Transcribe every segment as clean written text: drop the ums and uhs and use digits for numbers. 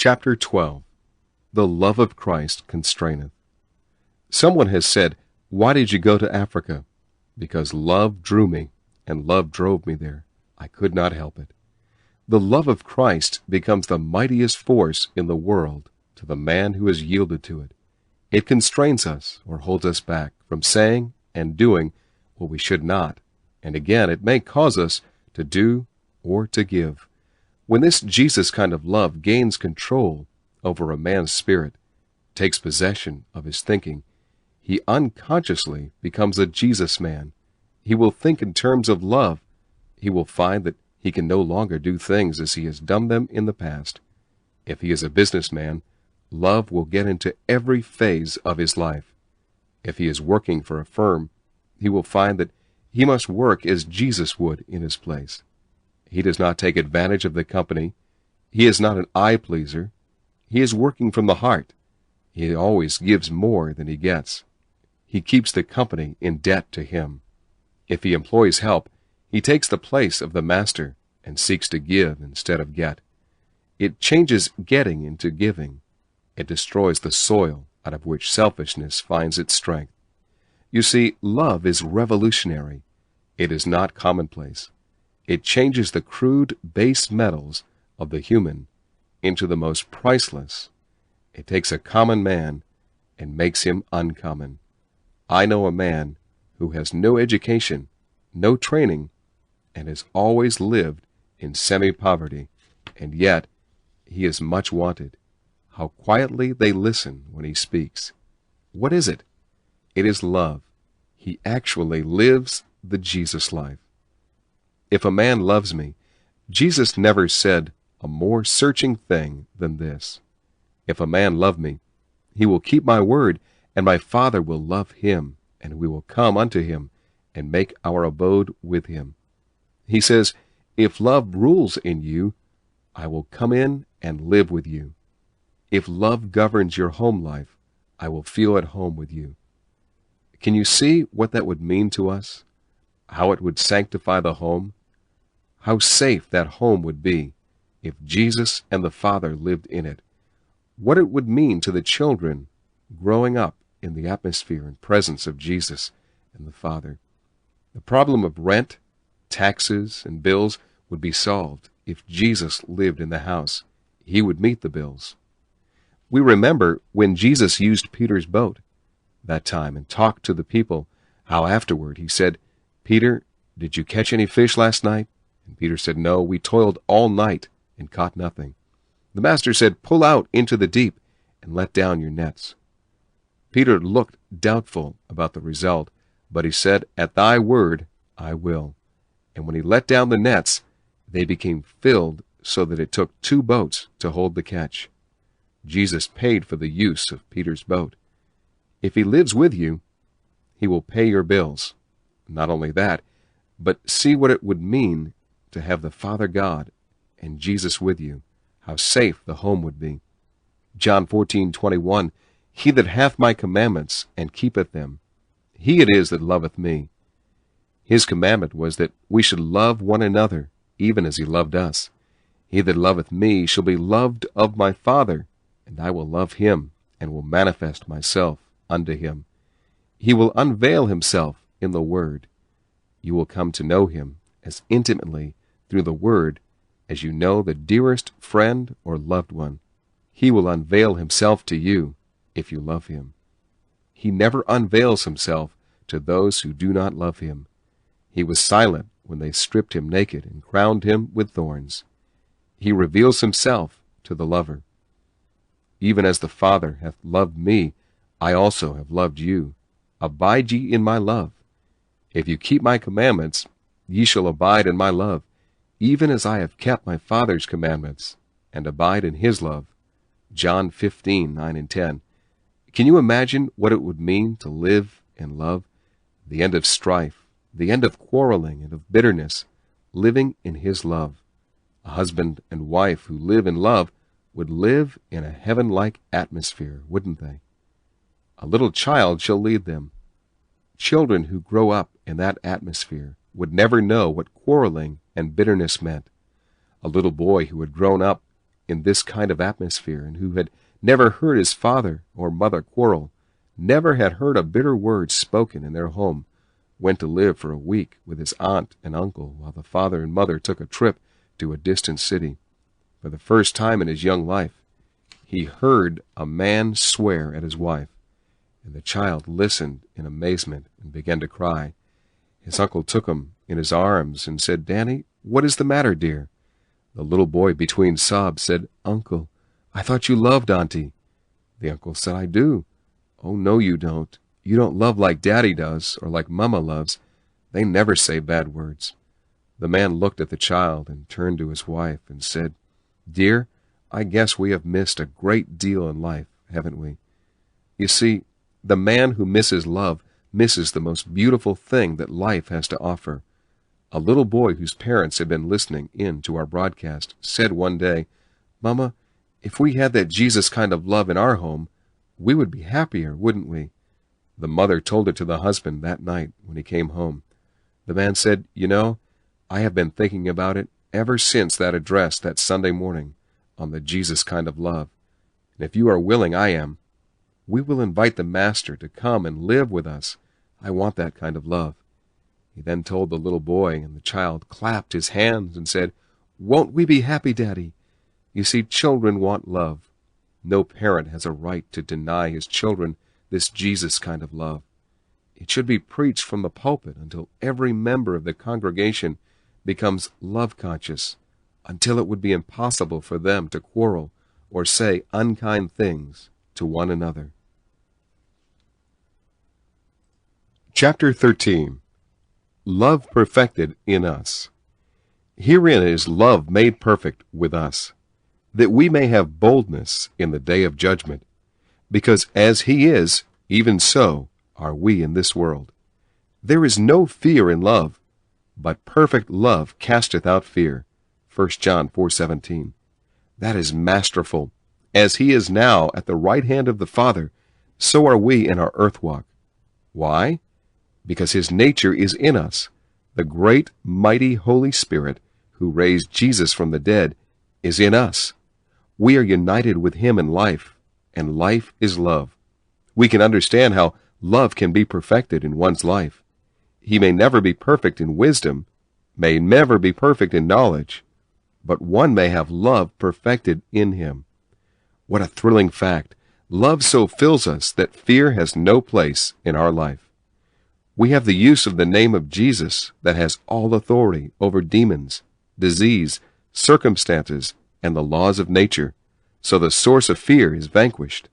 Chapter 12. The love of Christ constraineth. Someone has said, "Why did you go to Africa?" Because love drew me, and love drove me there. I could not help it. The love of Christ becomes the mightiest force in the world to the man who has yielded to it. It constrains us or holds us back from saying and doing what we should not, and again it may cause us to do or to give. When this Jesus kind of love gains control over a man's spirit, takes possession of his thinking, he unconsciously becomes a Jesus man. He will think in terms of love. He will find that he can no longer do things as he has done them in the past. If he is a businessman, love will get into every phase of his life. If he is working for a firm, he will find that he must work as Jesus would in his place. He does not take advantage of the company. He is not an eye-pleaser. He is working from the heart. He always gives more than he gets. He keeps the company in debt to him. If he employs help, he takes the place of the master and seeks to give instead of get. It changes getting into giving. It destroys the soil out of which selfishness finds its strength. You see, love is revolutionary. It is not commonplace. It changes the crude base metals of the human into the most priceless. It takes a common man and makes him uncommon. I know a man who has no education, no training, and has always lived in semi-poverty, and yet he is much wanted. How quietly they listen when he speaks. What is it? It is love. He actually lives the Jesus life. If a man loves me, Jesus never said a more searching thing than this. If a man love me, he will keep my word, and my Father will love him, and we will come unto him and make our abode with him. He says, if love rules in you, I will come in and live with you. If love governs your home life, I will feel at home with you. Can you see what that would mean to us? How it would sanctify the home? How safe that home would be if Jesus and the Father lived in it. What it would mean to the children growing up in the atmosphere and presence of Jesus and the Father. The problem of rent, taxes, and bills would be solved if Jesus lived in the house. He would meet the bills. We remember when Jesus used Peter's boat that time and talked to the people, how afterward he said, "Peter, did you catch any fish last night?" And Peter said, "No, we toiled all night and caught nothing." The master said, "Pull out into the deep and let down your nets." Peter looked doubtful about the result, but he said, "At thy word I will." And when he let down the nets, they became filled so that it took 2 boats to hold the catch. Jesus paid for the use of Peter's boat. If he lives with you, he will pay your bills. Not only that, but see what it would mean to have the Father God and Jesus with you, how safe the home would be. John 14:21, He that hath my commandments and keepeth them, he it is that loveth me. His commandment was that we should love one another, even as he loved us. He that loveth me shall be loved of my Father, and I will love him, and will manifest myself unto him. He will unveil himself in the Word. You will come to know him as intimately through the Word as you know the dearest friend or loved one. He will unveil himself to you if you love him. He never unveils himself to those who do not love him. He was silent when they stripped him naked and crowned him with thorns. He reveals himself to the lover. Even as the Father hath loved me, I also have loved you. Abide ye in my love. If you keep my commandments, ye shall abide in my love, even as I have kept my Father's commandments, and abide in his love. John 15:9 and 10. Can you imagine what it would mean to live in love? The end of strife, the end of quarreling and of bitterness, living in his love. A husband and wife who live in love would live in a heaven-like atmosphere, wouldn't they? A little child shall lead them. Children who grow up in that atmosphere would never know what quarreling and bitterness meant. A little boy who had grown up in this kind of atmosphere and who had never heard his father or mother quarrel, never had heard a bitter word spoken in their home, went to live for a week with his aunt and uncle while the father and mother took a trip to a distant city. For the first time in his young life, he heard a man swear at his wife, and the child listened in amazement and began to cry. His uncle took him in his arms and said, "Danny, what is the matter, dear?" The little boy, between sobs, said, "Uncle, I thought you loved Auntie." The uncle said, "I do." "Oh, no, you don't. You don't love like Daddy does, or like Mama loves. They never say bad words." The man looked at the child and turned to his wife and said, "Dear, I guess we have missed a great deal in life, haven't we? You see, the man who misses love misses the most beautiful thing that life has to offer." A little boy whose parents had been listening in to our broadcast said one day, "Mama, if we had that Jesus kind of love in our home, we would be happier, wouldn't we?" The mother told it to the husband that night when he came home. The man said, "You know, I have been thinking about it ever since that address that Sunday morning on the Jesus kind of love. And if you are willing, I am. We will invite the Master to come and live with us. I want that kind of love." He then told the little boy, and the child clapped his hands and said, "Won't we be happy, Daddy?" You see, children want love. No parent has a right to deny his children this Jesus kind of love. It should be preached from the pulpit until every member of the congregation becomes love-conscious, until it would be impossible for them to quarrel or say unkind things to one another. Chapter 13. Love perfected in us. Herein is love made perfect with us, that we may have boldness in the day of judgment. Because as he is, even so are we in this world. There is no fear in love, but perfect love casteth out fear. 1 John 4:17. That is masterful. As he is now at the right hand of the Father, so are we in our earth walk. Why? Because his nature is in us. The great, mighty Holy Spirit, who raised Jesus from the dead, is in us. We are united with him in life, and life is love. We can understand how love can be perfected in one's life. He may never be perfect in wisdom, may never be perfect in knowledge, but one may have love perfected in him. What a thrilling fact! Love so fills us that fear has no place in our life. We have the use of the name of Jesus that has all authority over demons, disease, circumstances, and the laws of nature, so the source of fear is vanquished.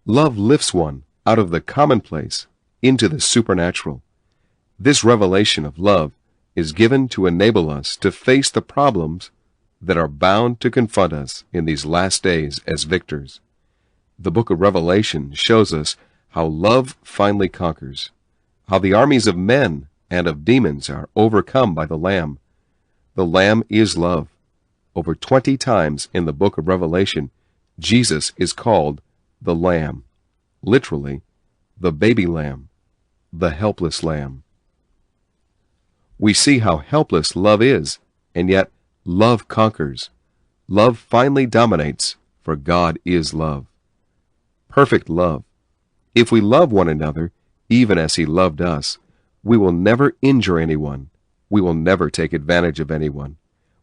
Love lifts one out of the commonplace into the supernatural. This revelation of love is given to enable us to face the problems that are bound to confront us in these last days as victors. The book of Revelation shows us how love finally conquers, how the armies of men and of demons are overcome by the Lamb. The Lamb is love. Over 20 times in the book of Revelation, Jesus is called the Lamb, literally, the baby lamb, the helpless lamb. We see how helpless love is, and yet love conquers. Love finally dominates, for God is love. Perfect love. If we love one another, even as he loved us, we will never injure anyone. We will never take advantage of anyone.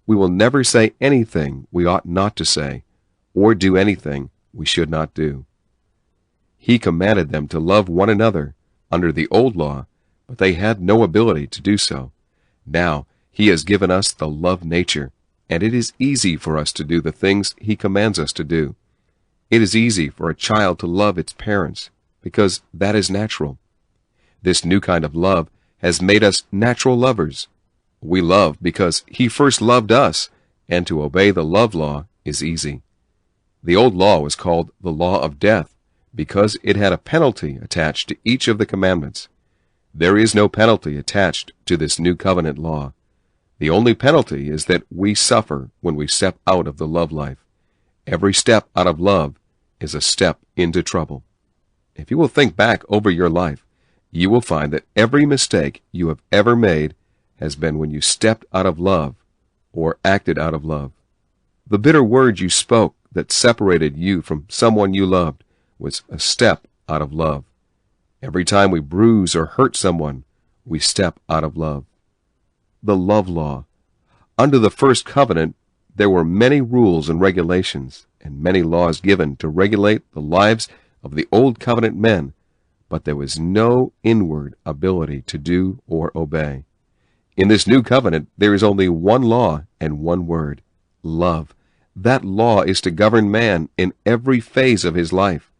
We will never say anything we ought not to say, or do anything we should not do. He commanded them to love one another under the old law, but they had no ability to do so. Now he has given us the love nature, and it is easy for us to do the things he commands us to do. It is easy for a child to love its parents, because that is natural. This new kind of love has made us natural lovers. We love because he first loved us, and to obey the love law is easy. The old law was called the law of death because it had a penalty attached to each of the commandments. There is no penalty attached to this new covenant law. The only penalty is that we suffer when we step out of the love life. Every step out of love is a step into trouble. If you will think back over your life, you will find that every mistake you have ever made has been when you stepped out of love or acted out of love. The bitter word you spoke that separated you from someone you loved was a step out of love. Every time we bruise or hurt someone, we step out of love. The love law. Under the first covenant, there were many rules and regulations and many laws given to regulate the lives of the old covenant men, but there was no inward ability to do or obey. In this new covenant, there is only one law and one word: love. That law is to govern man in every phase of his life.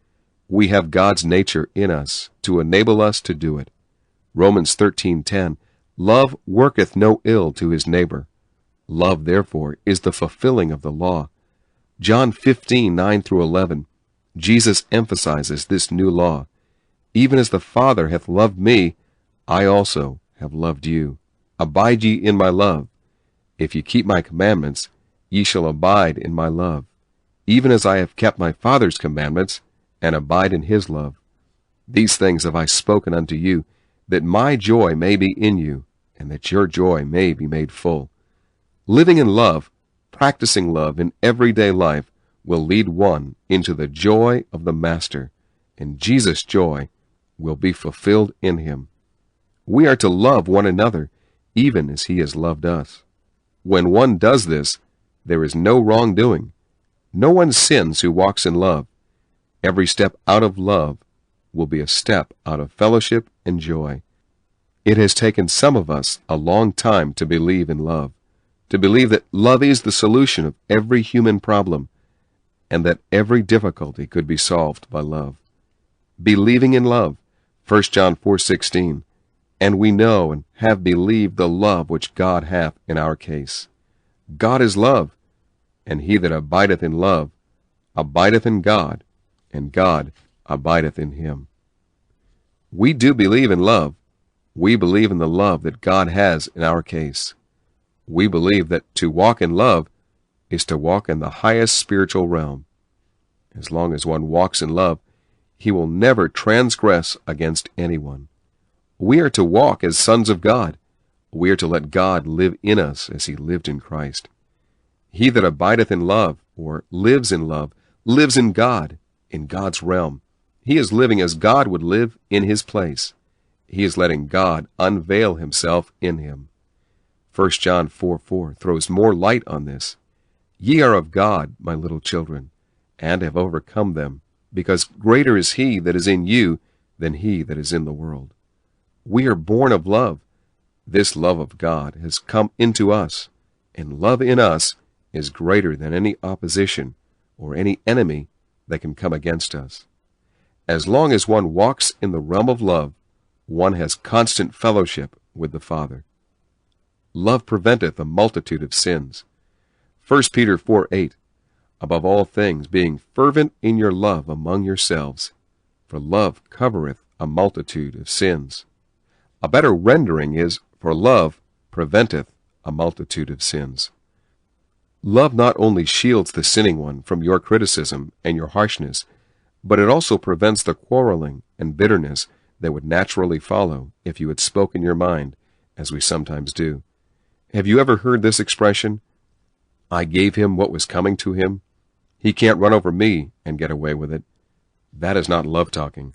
We have God's nature in us to enable us to do it. Romans 13:10, love worketh no ill to his neighbor. Love, therefore, is the fulfilling of the law. John 15:9-11, Jesus emphasizes this new law. Even as the Father hath loved me, I also have loved you. Abide ye in my love. If ye keep my commandments, ye shall abide in my love, even as I have kept my Father's commandments, and abide in his love. These things have I spoken unto you, that my joy may be in you, and that your joy may be made full. Living in love, practicing love in everyday life, will lead one into the joy of the Master, and Jesus' joy will be fulfilled in him. We are to love one another, even as he has loved us. When one does this, there is no wrongdoing. No one sins who walks in love. Every step out of love will be a step out of fellowship and joy. It has taken some of us a long time to believe in love, to believe that love is the solution of every human problem, and that every difficulty could be solved by love. Believing in love, 1 John 4:16, and we know and have believed the love which God hath in our case. God is love, and he that abideth in love abideth in God, and God abideth in him. We do believe in love. We believe in the love that God has in our case. We believe that to walk in love is to walk in the highest spiritual realm. As long as one walks in love, he will never transgress against anyone. We are to walk as sons of God. We are to let God live in us as he lived in Christ. He that abideth in love, or lives in love, lives in God, in God's realm. He is living as God would live in his place. He is letting God unveil himself in him. 1 John 4:4 throws more light on this. Ye are of God, my little children, and have overcome them, because greater is he that is in you than he that is in the world. We are born of love. This love of God has come into us, and love in us is greater than any opposition or any enemy that can come against us. As long as one walks in the realm of love, one has constant fellowship with the Father. Love preventeth a multitude of sins. 1 Peter 4:8, above all things, being fervent in your love among yourselves, for love covereth a multitude of sins. A better rendering is, for love preventeth a multitude of sins. Love not only shields the sinning one from your criticism and your harshness, but it also prevents the quarreling and bitterness that would naturally follow if you had spoken your mind, as we sometimes do. Have you ever heard this expression? I gave him what was coming to him. He can't run over me and get away with it. That is not love talking.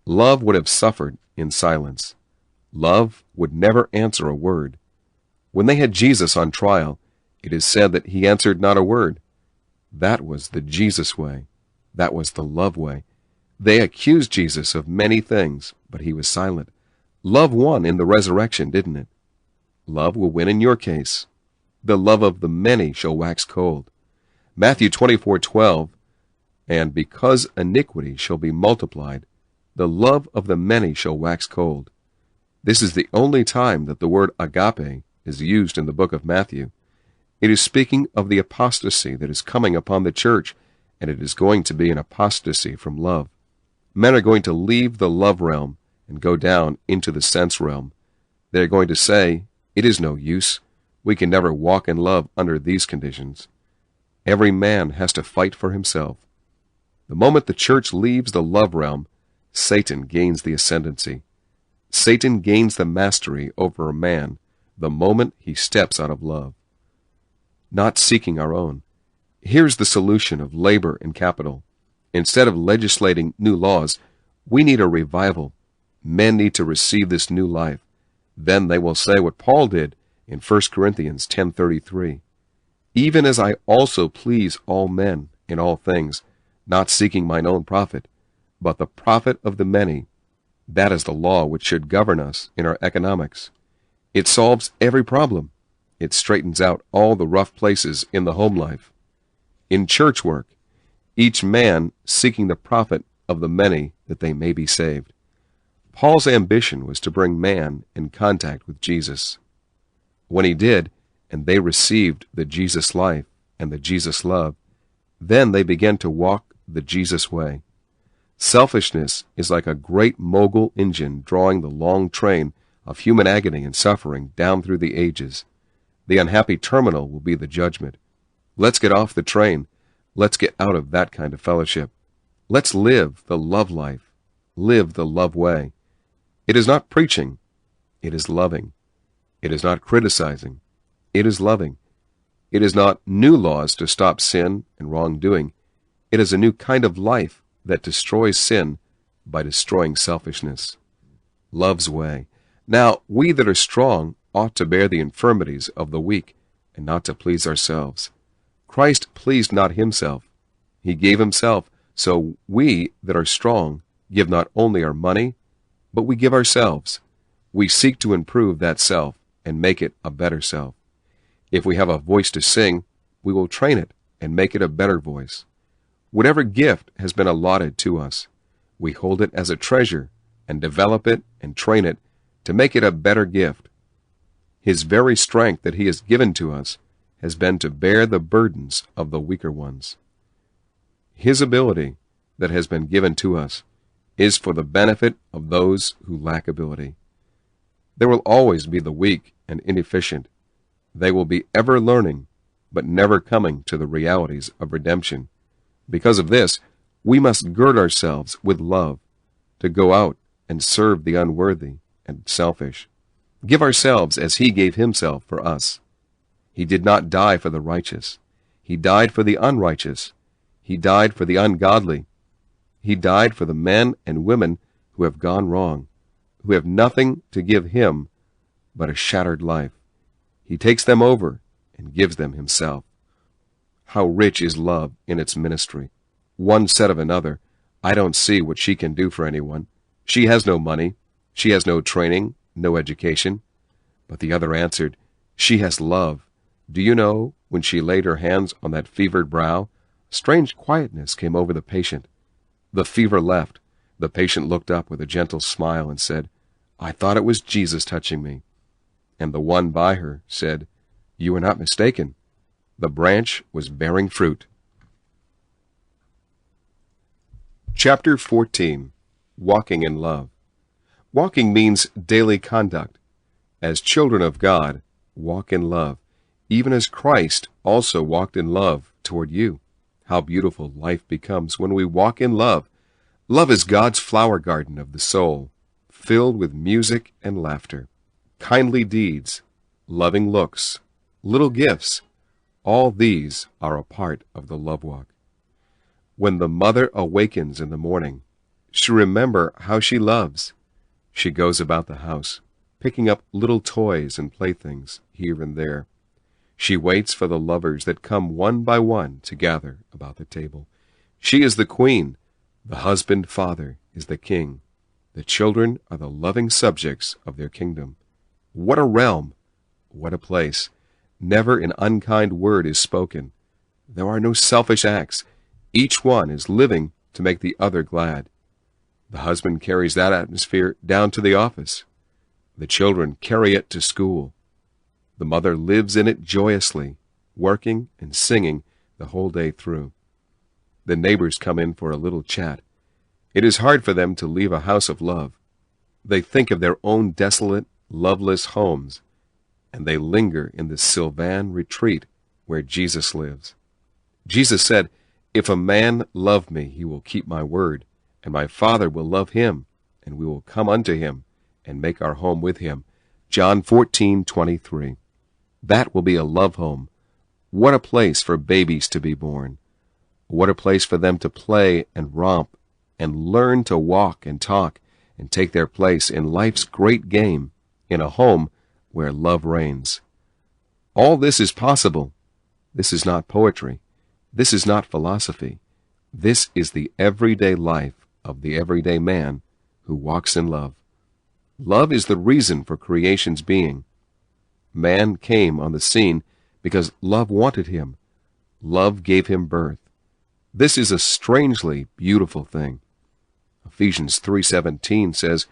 Love would have suffered in silence. Love would never answer a word. When they had Jesus on trial, it is said that he answered not a word. That was the Jesus way. That was the love way. They accused Jesus of many things, but he was silent. Love won in the resurrection, didn't it? Love will win in your case. The love of the many shall wax cold. Matthew 24:12, and because iniquity shall be multiplied, the love of the many shall wax cold. This is the only time that the word agape is used in the book of Matthew. It is speaking of the apostasy that is coming upon the church, and it is going to be an apostasy from love. Men are going to leave the love realm and go down into the sense realm. They are going to say, it is no use. We can never walk in love under these conditions. Every man has to fight for himself. The moment the church leaves the love realm, Satan gains the ascendancy. Satan gains the mastery over a man the moment he steps out of love. Not seeking our own. Here's the solution of labor and capital. Instead of legislating new laws, we need a revival. Men need to receive this new life. Then they will say what Paul did in 1 Corinthians 10:33. Even as I also please all men in all things, not seeking mine own profit, but the profit of the many. That is the law which should govern us in our economics. It solves every problem. It straightens out all the rough places in the home life. In church work, each man seeking the profit of the many that they may be saved. Paul's ambition was to bring man in contact with Jesus. When he did, and they received the Jesus life and the Jesus love, then they began to walk the Jesus way. Selfishness is like a great mogul engine drawing the long train of human agony and suffering down through the ages. The unhappy terminal will be the judgment. Let's get off the train. Let's get out of that kind of fellowship. Let's live the love life. Live the love way. It is not preaching. It is loving. It is not criticizing. It is loving. It is not new laws to stop sin and wrongdoing. It is a new kind of life that destroys sin by destroying selfishness. Love's way. Now, we that are strong ought to bear the infirmities of the weak and not to please ourselves. Christ pleased not himself. He gave himself, so we that are strong give not only our money, but we give ourselves. We seek to improve that self and make it a better self. If we have a voice to sing, we will train it and make it a better voice. Whatever gift has been allotted to us, we hold it as a treasure and develop it and train it to make it a better gift. His very strength that he has given to us has been to bear the burdens of the weaker ones. His ability that has been given to us is for the benefit of those who lack ability. There will always be the weak and inefficient. They will be ever learning, but never coming to the realities of redemption. Because of this, we must gird ourselves with love to go out and serve the unworthy and selfish. Give ourselves as he gave himself for us. He did not die for the righteous. He died for the unrighteous. He died for the ungodly. He died for the men and women who have gone wrong, who have nothing to give him but a shattered life. He takes them over and gives them himself. How rich is love in its ministry. One said of another, I don't see what she can do for anyone. She has no money. She has no training, no education. But the other answered, she has love. Do you know, when she laid her hands on that fevered brow, a strange quietness came over the patient. The fever left. The patient looked up with a gentle smile and said, I thought it was Jesus touching me. And the one by her said, you are not mistaken. The branch was bearing fruit. Chapter 14. Walking in Love. Walking means daily conduct. As children of God, walk in love, even as Christ also walked in love toward you. How beautiful life becomes when we walk in love. Love is God's flower garden of the soul, filled with music and laughter, kindly deeds, loving looks, little gifts. All these are a part of the love walk. When the mother awakens in the morning, she remembers how she loves. She goes about the house, picking up little toys and playthings here and there. She waits for the lovers that come one by one to gather about the table. She is the queen. The husband father is the king. The children are the loving subjects of their kingdom. What a realm! What a place! Never an unkind word is spoken. There are no selfish acts. Each one is living to make the other glad. The husband carries that atmosphere down to the office. The children carry it to school. The mother lives in it joyously, working and singing the whole day through. The neighbors come in for a little chat. It is hard for them to leave a house of love. They think of their own desolate, loveless homes, and they linger in the Sylvan retreat where Jesus lives. Jesus said, if a man love me, he will keep my word, and my Father will love him, and we will come unto him and make our home with him. John 14:23. That will be a love home. What a place for babies to be born. What a place for them to play and romp and learn to walk and talk and take their place in life's great game in a home where love reigns. All this is possible. This is not poetry. This is not philosophy. This is the everyday life of the everyday man who walks in love. Love is the reason for creation's being. Man came on the scene because love wanted him. Love gave him birth. This is a strangely beautiful thing. Ephesians 3:17 says,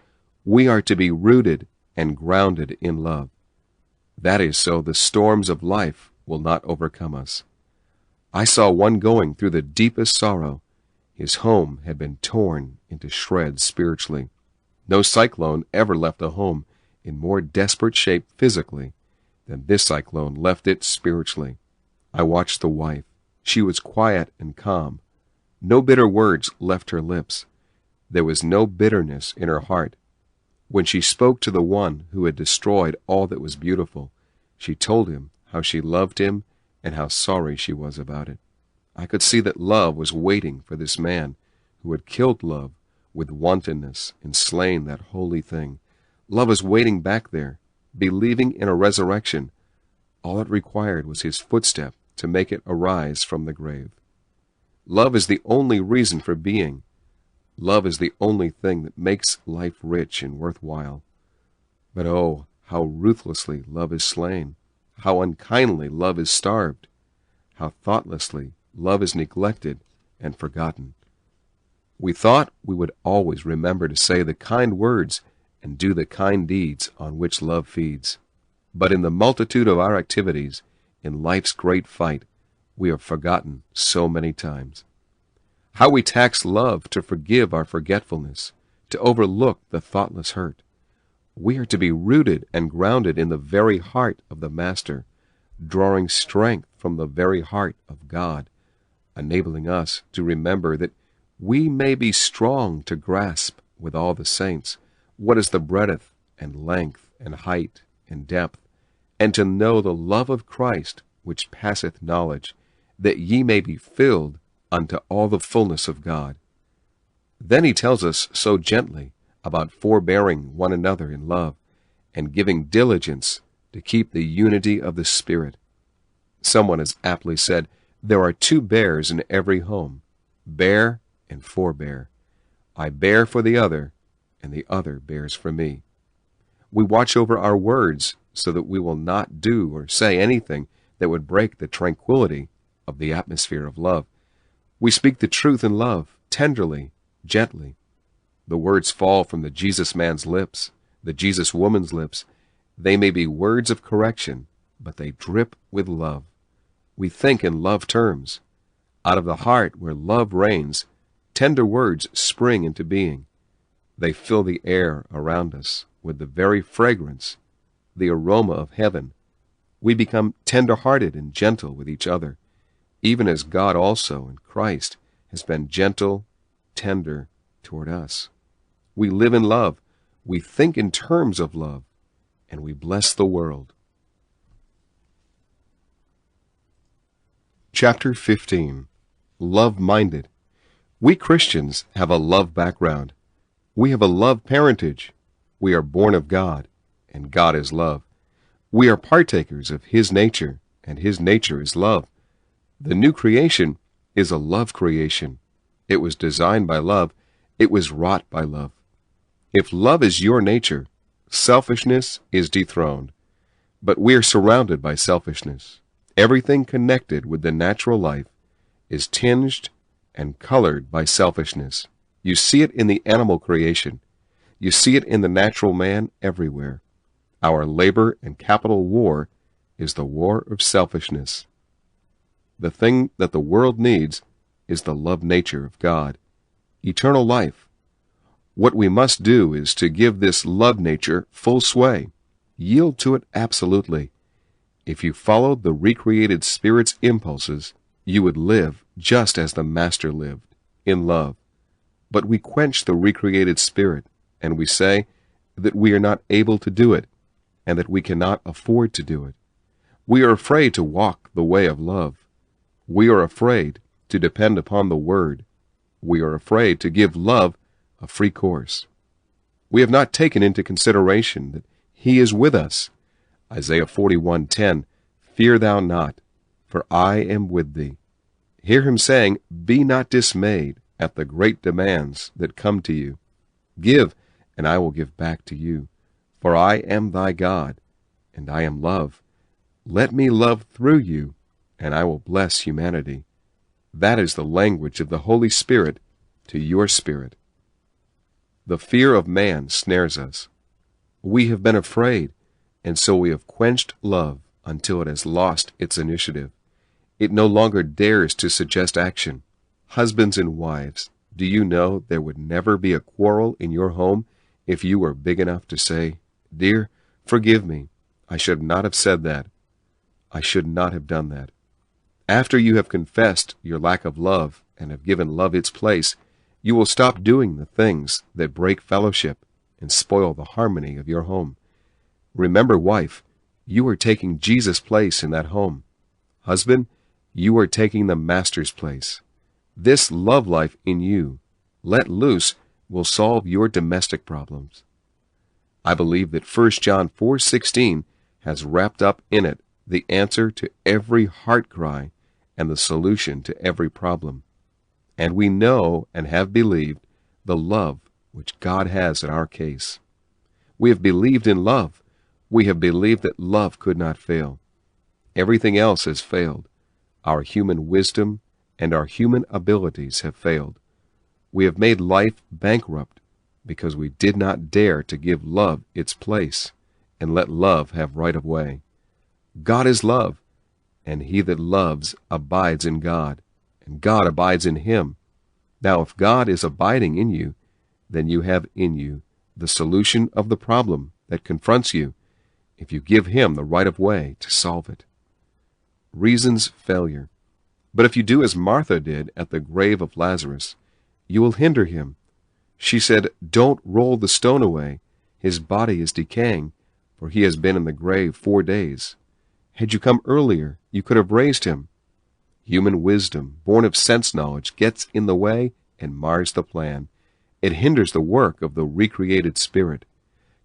"We are to be rooted and grounded in love." That is so the storms of life will not overcome us. I saw one going through the deepest sorrow. His home had been torn into shreds spiritually. No cyclone ever left a home in more desperate shape physically than this cyclone left it spiritually. I watched the wife. She was quiet and calm. No bitter words left her lips. There was no bitterness in her heart. When she spoke to the one who had destroyed all that was beautiful, she told him how she loved him and how sorry she was about it. I could see that love was waiting for this man who had killed love with wantonness and slain that holy thing. Love was waiting back there, believing in a resurrection. All it required was his footstep to make it arise from the grave. Love is the only reason for being. Love is the only thing that makes life rich and worthwhile. But oh, how ruthlessly love is slain, how unkindly love is starved, how thoughtlessly love is neglected and forgotten. We thought we would always remember to say the kind words and do the kind deeds on which love feeds. But in the multitude of our activities, in life's great fight, we are forgotten so many times. How we tax love to forgive our forgetfulness, to overlook the thoughtless hurt. We are to be rooted and grounded in the very heart of the Master, drawing strength from the very heart of God, enabling us to remember that we may be strong to grasp with all the saints what is the breadth and length and height and depth, and to know the love of Christ which passeth knowledge, that ye may be filled unto all the fullness of God. Then he tells us so gently about forbearing one another in love and giving diligence to keep the unity of the Spirit. Someone has aptly said, there are two bears in every home, bear and forbear. I bear for the other, and the other bears for me. We watch over our words so that we will not do or say anything that would break the tranquility of the atmosphere of love. We speak the truth in love, tenderly, gently. The words fall from the Jesus man's lips, the Jesus woman's lips. They may be words of correction, but they drip with love. We think in love terms. Out of the heart where love reigns, tender words spring into being. They fill the air around us with the very fragrance, the aroma of heaven. We become tender-hearted and gentle with each other, even as God also in Christ has been gentle, tender toward us. We live in love, we think in terms of love, and we bless the world. Chapter 15. Love-minded. We Christians have a love background. We have a love parentage. We are born of God, and God is love. We are partakers of His nature, and His nature is love. The new creation is a love creation. It was designed by love. It was wrought by love. If love is your nature, selfishness is dethroned. But we are surrounded by selfishness. Everything connected with the natural life is tinged and colored by selfishness. You see it in the animal creation. You see it in the natural man everywhere. Our labor and capital war is the war of selfishness. The thing that the world needs is the love nature of God, eternal life. What we must do is to give this love nature full sway. Yield to it absolutely. If you followed the recreated Spirit's impulses, you would live just as the Master lived, in love. But we quench the recreated Spirit, and we say that we are not able to do it, and that we cannot afford to do it. We are afraid to walk the way of love. We are afraid to depend upon the Word. We are afraid to give love a free course. We have not taken into consideration that He is with us. Isaiah 41:10, "Fear thou not, for I am with thee." Hear Him saying, "Be not dismayed at the great demands that come to you. Give, and I will give back to you. For I am thy God, and I am love. Let me love through you, and I will bless humanity." That is the language of the Holy Spirit to your spirit. The fear of man snares us. We have been afraid, and so we have quenched love until it has lost its initiative. It no longer dares to suggest action. Husbands and wives, do you know there would never be a quarrel in your home if you were big enough to say, "Dear, forgive me. I should not have said that. I should not have done that." After you have confessed your lack of love and have given love its place, you will stop doing the things that break fellowship and spoil the harmony of your home. Remember, wife, you are taking Jesus' place in that home. Husband, you are taking the Master's place. This love life in you, let loose, will solve your domestic problems. I believe that 1 John 4:16 has wrapped up in it the answer to every heart cry and the solution to every problem. And we know and have believed the love which God has in our case. We have believed in love. We have believed that love could not fail. Everything else has failed. Our human wisdom and our human abilities have failed. We have made life bankrupt because we did not dare to give love its place and let love have right of way. God is love, and he that loves abides in God, and God abides in him. Now, if God is abiding in you, then you have in you the solution of the problem that confronts you, if you give him the right of way to solve it. Reasons failure. But if you do as Martha did at the grave of Lazarus, you will hinder him. She said, "Don't roll the stone away. His body is decaying, for he has been in the grave 4 days. Had you come earlier, you could have raised him." Human wisdom, born of sense knowledge, gets in the way and mars the plan. It hinders the work of the recreated spirit.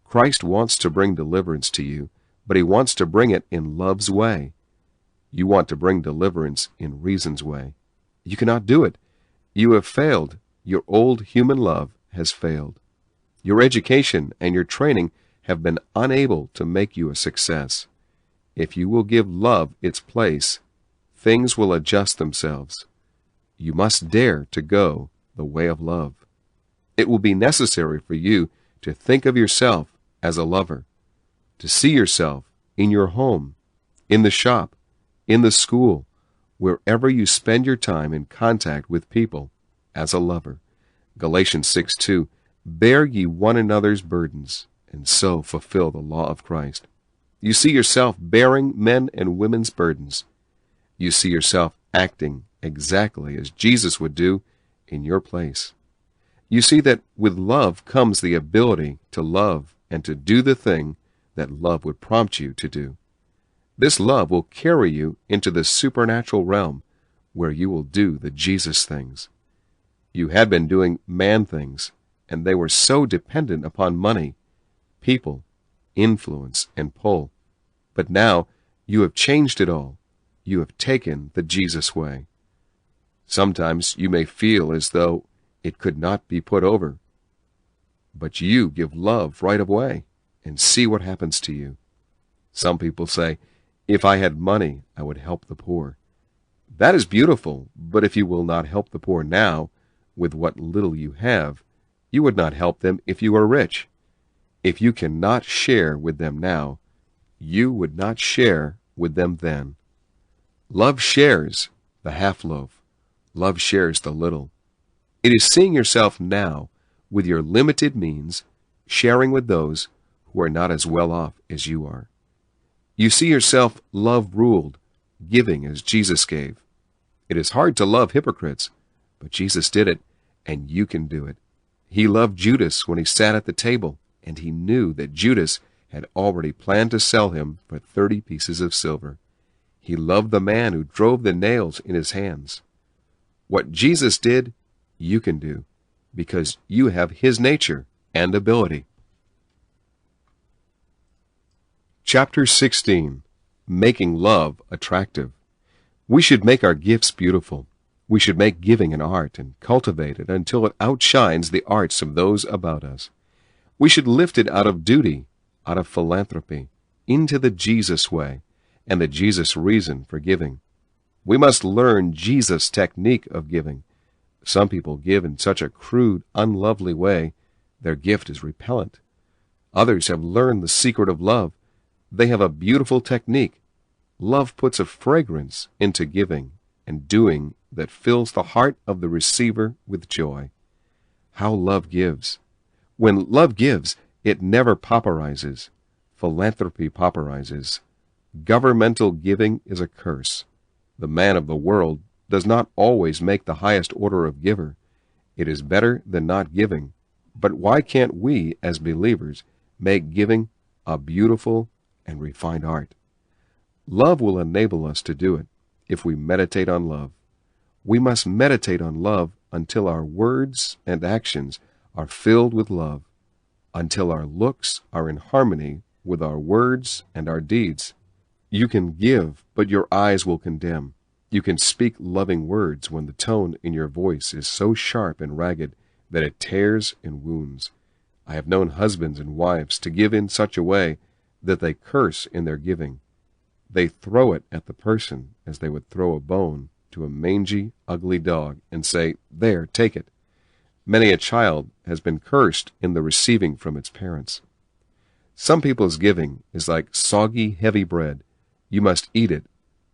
Christ wants to bring deliverance to you, but he wants to bring it in love's way. You want to bring deliverance in reason's way. You cannot do it. You have failed. Your old human love has failed. Your education and your training have been unable to make you a success. If you will give love its place, things will adjust themselves. You must dare to go the way of love. It will be necessary for you to think of yourself as a lover, to see yourself in your home, in the shop, in the school, wherever you spend your time in contact with people, as a lover. Galatians 6:2, "Bear ye one another's burdens, and so fulfill the law of Christ." You see yourself bearing men and women's burdens. You see yourself acting exactly as Jesus would do in your place. You see that with love comes the ability to love and to do the thing that love would prompt you to do. This love will carry you into the supernatural realm where you will do the Jesus things. You had been doing man things, and they were so dependent upon money, people, influence, and pull. But now you have changed it all. You have taken the Jesus way. Sometimes you may feel as though it could not be put over. But you give love right away and see what happens to you. Some people say, "If I had money, I would help the poor." That is beautiful, but if you will not help the poor now, with what little you have, you would not help them if you were rich. If you cannot share with them now, you would not share with them then. Love shares the half-loaf. Love shares the little. It is seeing yourself now with your limited means, sharing with those who are not as well off as you are. You see yourself love-ruled, giving as Jesus gave. It is hard to love hypocrites, but Jesus did it, and you can do it. He loved Judas when he sat at the table, and he knew that Judas had already planned to sell him for 30 pieces of silver. He loved the man who drove the nails in his hands. What Jesus did, you can do, because you have his nature and ability. Chapter 16. Making Love Attractive. We should make our gifts beautiful. We should make giving an art and cultivate it until it outshines the arts of those about us. We should lift it out of duty, out of philanthropy, into the Jesus way and the Jesus reason for giving. We must learn Jesus' technique of giving. Some people give in such a crude, unlovely way, their gift is repellent. Others have learned the secret of love. They have a beautiful technique. Love puts a fragrance into giving and doing that fills the heart of the receiver with joy. How love gives. When love gives, it never pauperizes. Philanthropy pauperizes. Governmental giving is a curse. The man of the world does not always make the highest order of giver. It is better than not giving. But why can't we, as believers, make giving a beautiful and refined art? Love will enable us to do it if we meditate on love. We must meditate on love until our words and actions are filled with love, until our looks are in harmony with our words and our deeds. You can give, but your eyes will condemn. You can speak loving words when the tone in your voice is so sharp and ragged that it tears and wounds. I have known husbands and wives to give in such a way that they curse in their giving. They throw it at the person as they would throw a bone to a mangy, ugly dog and say, "There, take it." Many a child has been cursed in the receiving from its parents. Some people's giving is like soggy, heavy bread. You must eat it,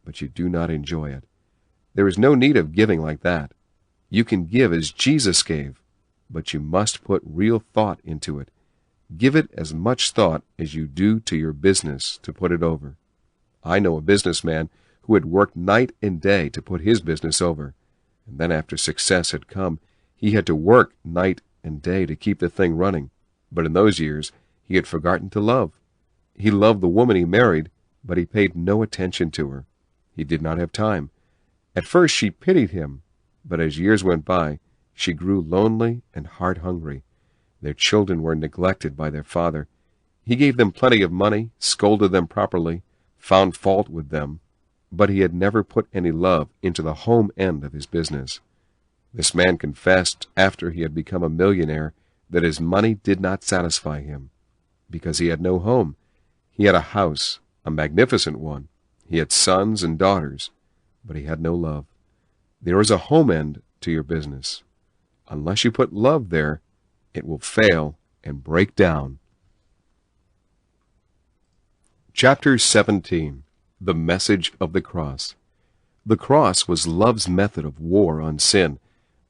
but you do not enjoy it. There is no need of giving like that. You can give as Jesus gave, but you must put real thought into it. Give it as much thought as you do to your business to put it over. I know a businessman who had worked night and day to put his business over, and then after success had come, he had to work night and day to keep the thing running. But in those years, he had forgotten to love. He loved the woman he married, but he paid no attention to her. He did not have time. At first she pitied him, but as years went by, she grew lonely and heart-hungry. Their children were neglected by their father. He gave them plenty of money, scolded them properly, found fault with them, but he had never put any love into the home end of his business. This man confessed after he had become a millionaire that his money did not satisfy him, because he had no home. He had a house, a magnificent one. He had sons and daughters, but he had no love. There is a home end to your business. Unless you put love there, it will fail and break down. Chapter 17. The Message of the Cross. The cross was love's method of war on sin.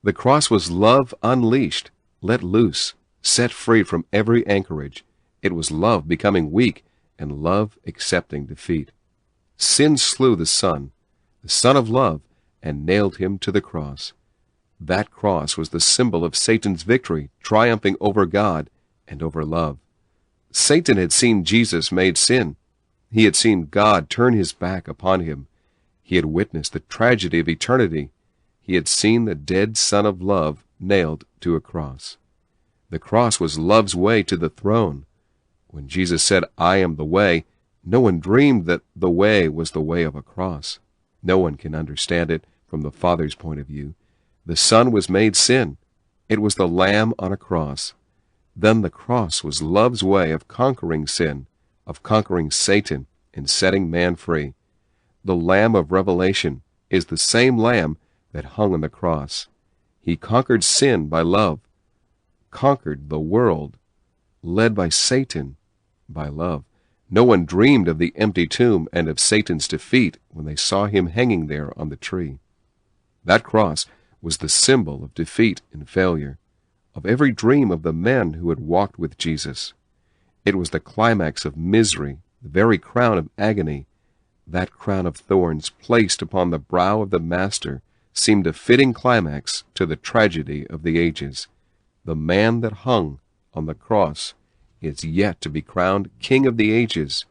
The cross was love unleashed, let loose, set free from every anchorage. It was love becoming weak and love accepting defeat. Sin slew the Son of love, and nailed him to the cross. That cross was the symbol of Satan's victory, triumphing over God and over love. Satan had seen Jesus made sin. He had seen God turn his back upon him. He had witnessed the tragedy of eternity. He had seen the dead Son of love nailed to a cross. The cross was love's way to the throne. When Jesus said, "I am the way," no one dreamed that the way was the way of a cross. No one can understand it from the Father's point of view. The Son was made sin. It was the Lamb on a cross. Then the cross was love's way of conquering sin, of conquering Satan and setting man free. The Lamb of Revelation is the same Lamb that hung on the cross. He conquered sin by love, conquered the world, led by Satan by love. No one dreamed of the empty tomb and of Satan's defeat when they saw him hanging there on the tree. That cross was the symbol of defeat and failure, of every dream of the men who had walked with Jesus. It was the climax of misery, the very crown of agony. That crown of thorns placed upon the brow of the Master seemed a fitting climax to the tragedy of the ages. The man that hung on the cross is yet to be crowned King of the ages,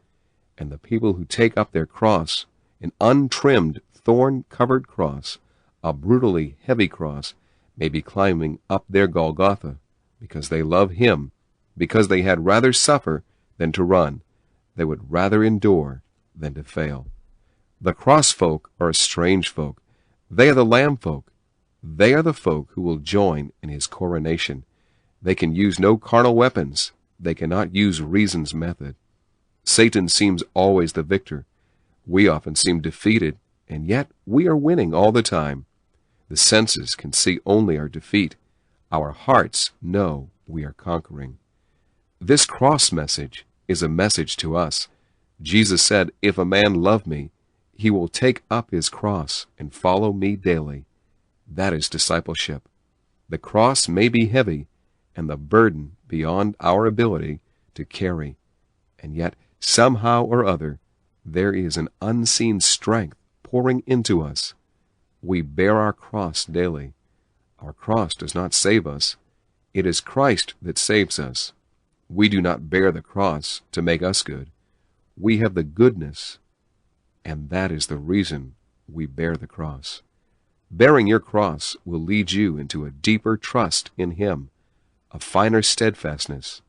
and the people who take up their cross An untrimmed, thorn-covered cross, a brutally heavy cross, may be climbing up their Golgotha because they love him, because they had rather suffer than to run. They would rather endure than to fail. The cross folk are a strange folk. They are the lamb folk. They are the folk who will join in his coronation. They can use no carnal weapons. They cannot use reason's method. Satan seems always the victor. We often seem defeated, and yet we are winning all the time. The senses can see only our defeat. Our hearts know we are conquering. This cross message is a message to us. Jesus said, "If a man love me, he will take up his cross and follow me daily." That is discipleship. The cross may be heavy and the burden beyond our ability to carry, and yet somehow or other there is an unseen strength pouring into us. We bear our cross daily. Our cross does not save us. It is Christ that saves us. We do not bear the cross to make us good. We have the goodness, and that is the reason we bear the cross. Bearing your cross will lead you into a deeper trust in him, a finer steadfastness.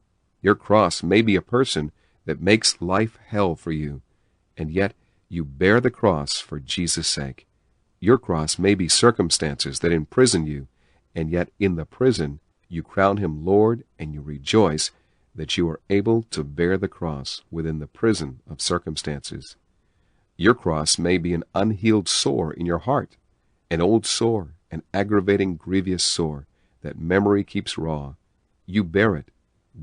Your cross may be a person that makes life hell for you, and yet you bear the cross for Jesus' sake. Your cross may be circumstances that imprison you, and yet in the prison you crown him Lord, and you rejoice that you are able to bear the cross within the prison of circumstances. Your cross may be an unhealed sore in your heart, an old sore, an aggravating, grievous sore that memory keeps raw. You bear it.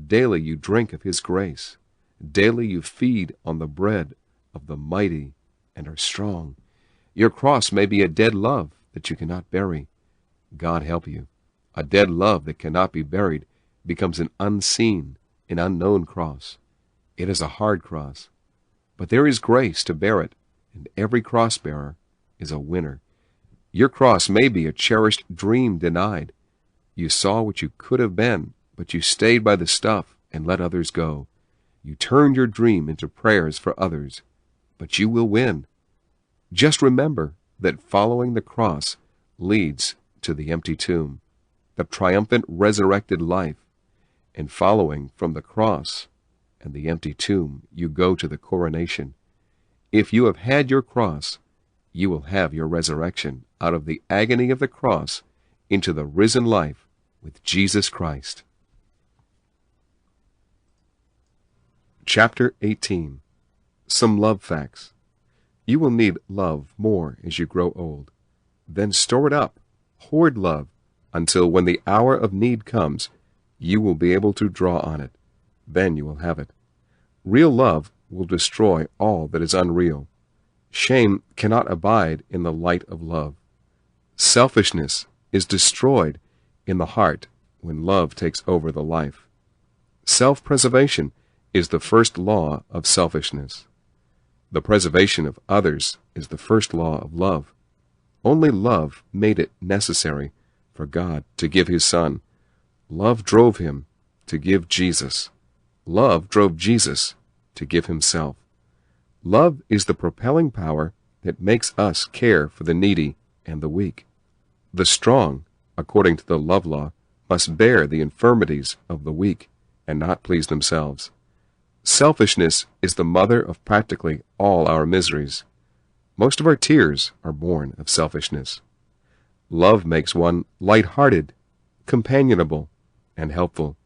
Daily you drink of his grace. Daily you feed on the bread of the mighty and are strong. Your cross may be a dead love that you cannot bury. God help you. A dead love that cannot be buried becomes an unseen, an unknown cross. It is a hard cross, but there is grace to bear it, and every cross-bearer is a winner. Your cross may be a cherished dream denied. You saw what you could have been, but you stayed by the stuff and let others go. You turned your dream into prayers for others, but you will win. Just remember that following the cross leads to the empty tomb, the triumphant resurrected life, and following from the cross and the empty tomb, you go to the coronation. If you have had your cross, you will have your resurrection out of the agony of the cross into the risen life with Jesus Christ. Chapter 18. Some love facts. You will need love more as you grow old. Then store it up, hoard love, until when the hour of need comes, you will be able to draw on it. Then you will have it. Real love will destroy all that is unreal. Shame cannot abide in the light of love. Selfishness is destroyed in the heart when love takes over the life. Self-preservation is the first law of selfishness. The preservation of others is the first law of love. Only love made it necessary for God to give his Son. Love drove him to give Jesus. Love drove Jesus to give himself. Love is the propelling power that makes us care for the needy and the weak. The strong, according to the love law, must bear the infirmities of the weak and not please themselves. Selfishness is the mother of practically all our miseries. Most of our tears are born of selfishness. Love makes one light-hearted, companionable, and helpful.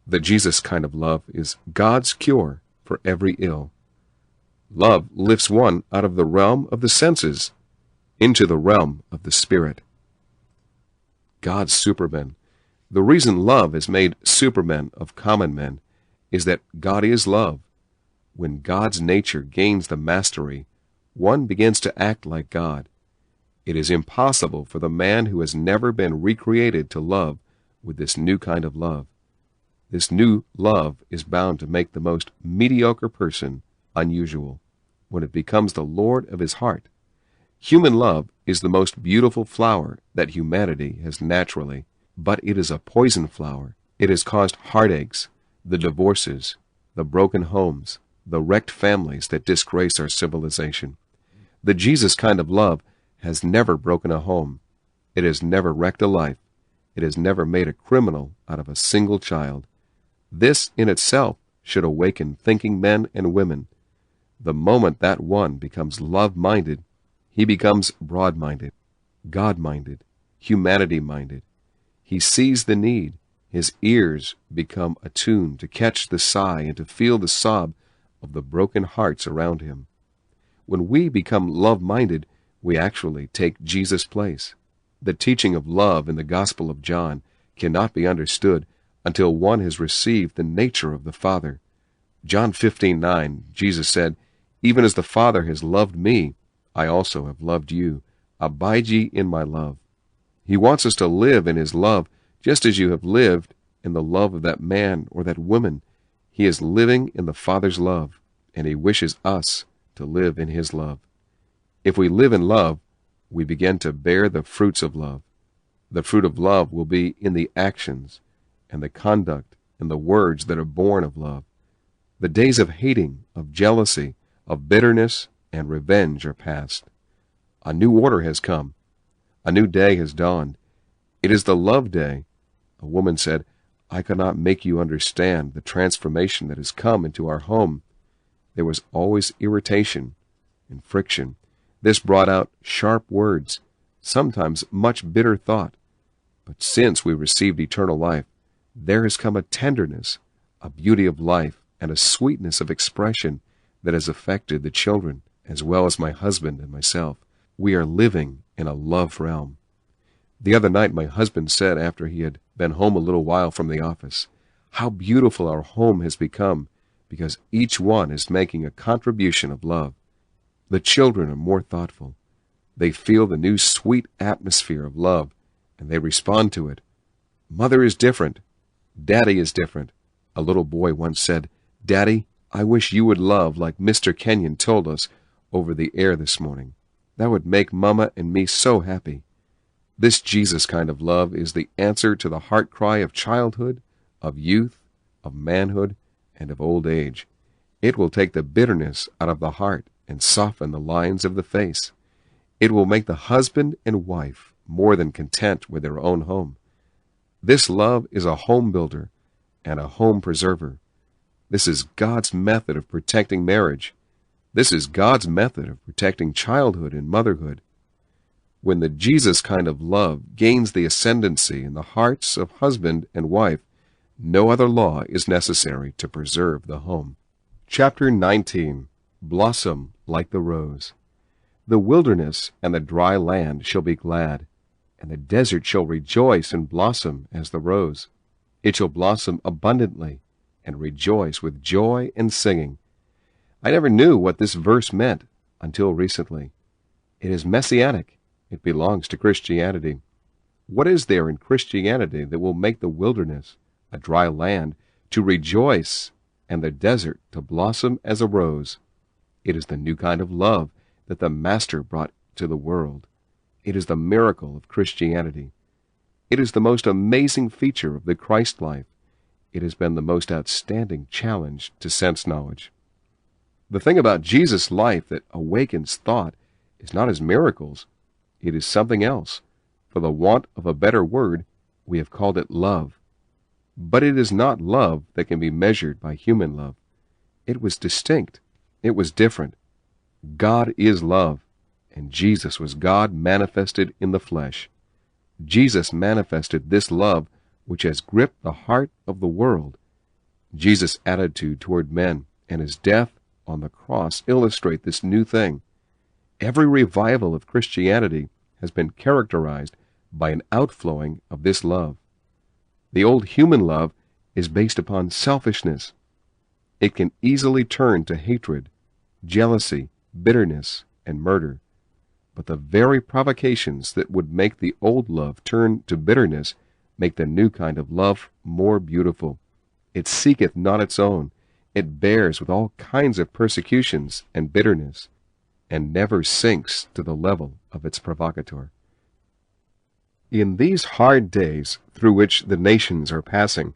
The Jesus kind of love is God's cure for every ill. Love lifts one out of the realm of the senses into the realm of the Spirit. God's supermen. The reason love has made supermen of common men is that God is love. When God's nature gains the mastery, one begins to act like God. It is impossible for the man who has never been recreated to love with this new kind of love. This new love is bound to make the most mediocre person unusual when it becomes the Lord of his heart. Human love is the most beautiful flower that humanity has naturally, but it is a poison flower. It has caused heartaches, the divorces, the broken homes, the wrecked families that disgrace our civilization. The Jesus kind of love has never broken a home. It has never wrecked a life. It has never made a criminal out of a single child. This in itself should awaken thinking men and women. The moment that one becomes love-minded, he becomes broad-minded, God-minded, humanity-minded. He sees the need. His ears become attuned to catch the sigh and to feel the sob of the broken hearts around him. When we become love-minded, we actually take Jesus' place. The teaching of love in the Gospel of John cannot be understood until one has received the nature of the Father. John 15:9, Jesus said, "Even as the Father has loved me, I also have loved you. Abide ye in my love." He wants us to live in his love, just as you have lived in the love of that man or that woman. He is living in the Father's love, and he wishes us to live in his love. If we live in love, we begin to bear the fruits of love. The fruit of love will be in the actions and the conduct and the words that are born of love. The days of hating, of jealousy, of bitterness and revenge are past. A new order has come. A new day has dawned. It is the love day. A woman said, "I cannot make you understand the transformation that has come into our home." There was always irritation and friction. This brought out sharp words, sometimes much bitter thought. But since we received eternal life, there has come a tenderness, a beauty of life, and a sweetness of expression that has affected the children, as well as my husband and myself. We are living in a love realm. The other night my husband said, after he had been home a little while from the office, "How beautiful our home has become, because each one is making a contribution of love." The children are more thoughtful. They feel the new sweet atmosphere of love, and they respond to it. Mother is different. Daddy is different. A little boy once said, "Daddy, I wish you would love like Mr. Kenyon told us over the air this morning. That would make Mama and me so happy." This Jesus kind of love is the answer to the heart cry of childhood, of youth, of manhood, and of old age. It will take the bitterness out of the heart and soften the lines of the face. It will make the husband and wife more than content with their own home. This love is a home builder and a home preserver. This is God's method of protecting marriage. This is God's method of protecting childhood and motherhood. When the Jesus kind of love gains the ascendancy in the hearts of husband and wife, no other law is necessary to preserve the home. Chapter 19. Blossom like the rose. The wilderness and the dry land shall be glad, and the desert shall rejoice and blossom as the rose. It shall blossom abundantly and rejoice with joy and singing. I never knew what this verse meant until recently. It is messianic. It belongs to Christianity. What is there in Christianity that will make the wilderness, a dry land, to rejoice and the desert to blossom as a rose? It is the new kind of love that the Master brought to the world. It is the miracle of Christianity. It is the most amazing feature of the Christ life. It has been the most outstanding challenge to sense knowledge. The thing about Jesus' life that awakens thought is not his miracles. It is something else. For the want of a better word, we have called it love. But it is not love that can be measured by human love. It was distinct. It was different. God is love, and Jesus was God manifested in the flesh. Jesus manifested this love which has gripped the heart of the world. Jesus' attitude toward men and his death on the cross illustrate this new thing. Every revival of Christianity has been characterized by an outflowing of this love. The old human love is based upon selfishness. It can easily turn to hatred, jealousy, bitterness, and murder. But the very provocations that would make the old love turn to bitterness make the new kind of love more beautiful. It seeketh not its own. It bears with all kinds of persecutions and bitterness, and never sinks to the level of its provocateur. In these hard days through which the nations are passing,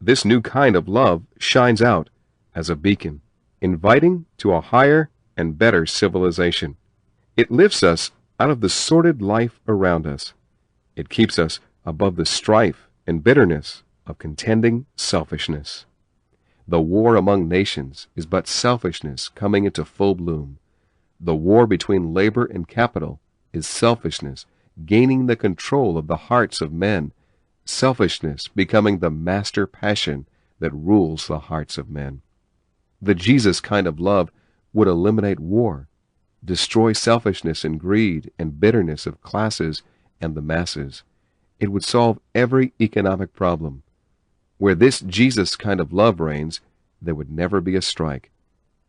this new kind of love shines out as a beacon, inviting to a higher and better civilization. It lifts us out of the sordid life around us. It keeps us above the strife and bitterness of contending selfishness. The war among nations is but selfishness coming into full bloom. The war between labor and capital is selfishness gaining the control of the hearts of men, selfishness becoming the master passion that rules the hearts of men. The Jesus kind of love would eliminate war, destroy selfishness and greed and bitterness of classes and the masses. It would solve every economic problem. Where this Jesus kind of love reigns, there would never be a strike.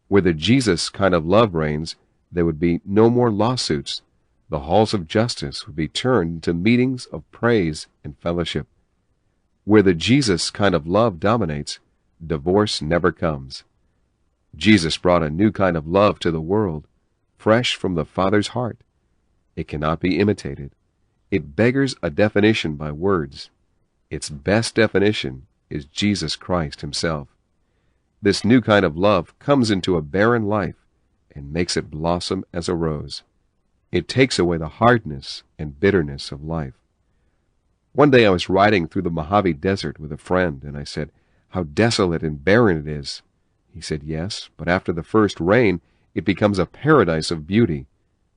Where the Jesus kind of love reigns, there would be no more lawsuits. The halls of justice would be turned into meetings of praise and fellowship. Where the Jesus kind of love dominates, divorce never comes. Jesus brought a new kind of love to the world, fresh from the Father's heart. It cannot be imitated. It beggars a definition by words. Its best definition is Jesus Christ himself. This new kind of love comes into a barren life and makes it blossom as a rose. It takes away the hardness and bitterness of life. One day I was riding through the Mojave Desert with a friend, and I said, "How desolate and barren it is." He said, "Yes, but after the first rain, it becomes a paradise of beauty.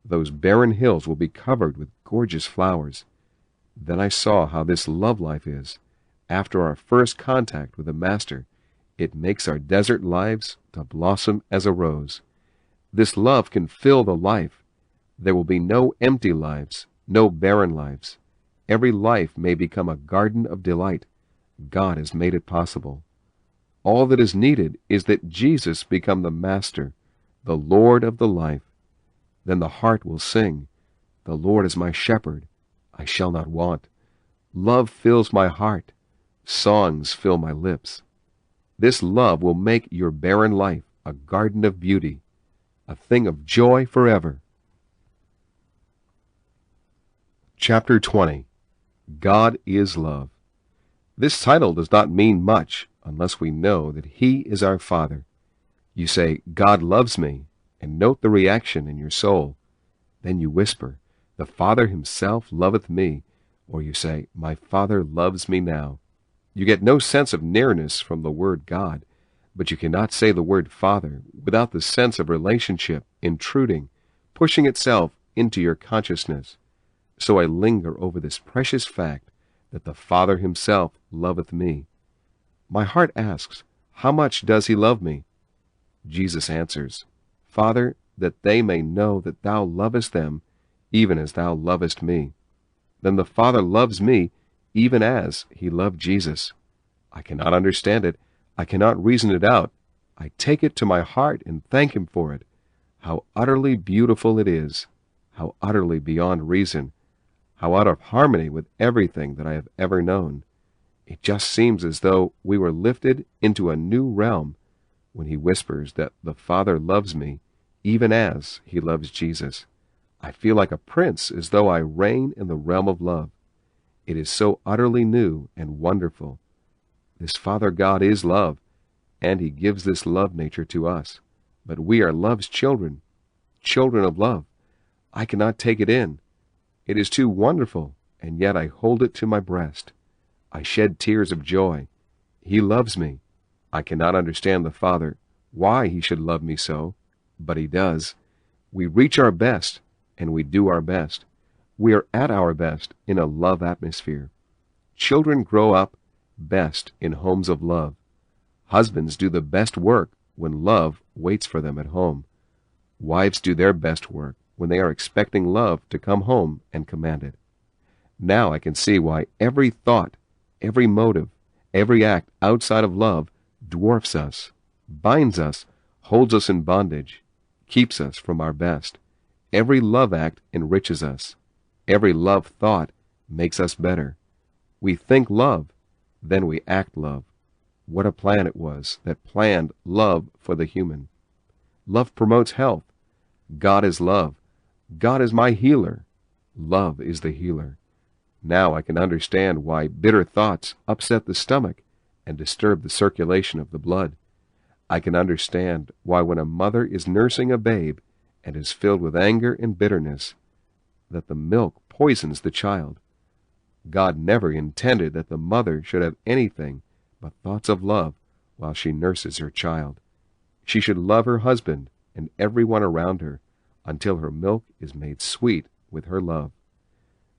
Those barren hills will be covered with gorgeous flowers." Then I saw how this love life is. After our first contact with the Master, it makes our desert lives to blossom as a rose. This love can fill the life. There will be no empty lives, no barren lives. Every life may become a garden of delight. God has made it possible. All that is needed is that Jesus become the Master, the Lord of the life. Then the heart will sing, "The Lord is my shepherd, I shall not want." Love fills my heart. Songs fill my lips. This love will make your barren life a garden of beauty, a thing of joy forever. Chapter 20. God is Love. This title does not mean much unless we know that He is our Father. You say, "God loves me," and note the reaction in your soul. Then you whisper, "The Father Himself loveth me," or you say, "My Father loves me now." You get no sense of nearness from the word God, but you cannot say the word Father without the sense of relationship intruding, pushing itself into your consciousness. So I linger over this precious fact that the Father Himself loveth me. My heart asks, how much does He love me? Jesus answers, "Father, that they may know that Thou lovest them, even as Thou lovest me." Then the Father loves me, even as He loved Jesus. I cannot understand it. I cannot reason it out. I take it to my heart and thank Him for it. How utterly beautiful it is. How utterly beyond reason. How out of harmony with everything that I have ever known. It just seems as though we were lifted into a new realm when He whispers that the Father loves me, even as He loves Jesus. I feel like a prince, as though I reign in the realm of love. It is so utterly new and wonderful. This Father God is love, and He gives this love nature to us. But we are love's children, children of love. I cannot take it in. It is too wonderful, and yet I hold it to my breast. I shed tears of joy. He loves me. I cannot understand the Father, why He should love me so, but He does. We reach our best, and we do our best. We are at our best in a love atmosphere. Children grow up best in homes of love. Husbands do the best work when love waits for them at home. Wives do their best work when they are expecting love to come home and command it. Now I can see why every thought, every motive, every act outside of love dwarfs us, binds us, holds us in bondage, keeps us from our best. Every love act enriches us. Every love thought makes us better. We think love, then we act love. What a plan it was that planned love for the human. Love promotes health. God is love. God is my healer. Love is the healer. Now I can understand why bitter thoughts upset the stomach and disturb the circulation of the blood. I can understand why when a mother is nursing a babe and is filled with anger and bitterness, that the milk poisons the child. God never intended that the mother should have anything but thoughts of love while she nurses her child. She should love her husband and everyone around her until her milk is made sweet with her love.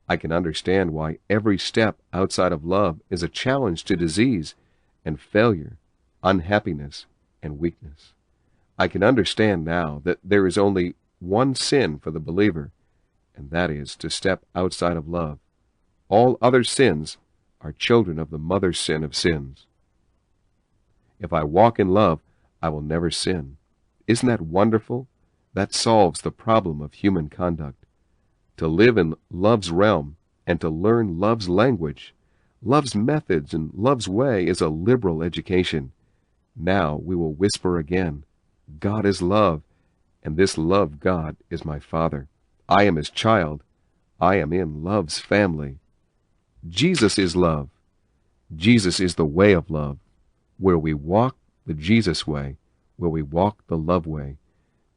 I can understand why every step outside of love is a challenge to disease and failure, unhappiness and weakness. I can understand now that there is only one sin for the believer, and that is to step outside of love. All other sins are children of the mother sin of sins. If I walk in love, I will never sin. Isn't that wonderful? That solves the problem of human conduct. To live in love's realm and to learn love's language, love's methods, and love's way is a liberal education. Now we will whisper again, God is love, and this love God is my Father. I am his child. I am in love's family. Jesus is love. Jesus is the way of love. Where we walk the Jesus way, where we walk the love way.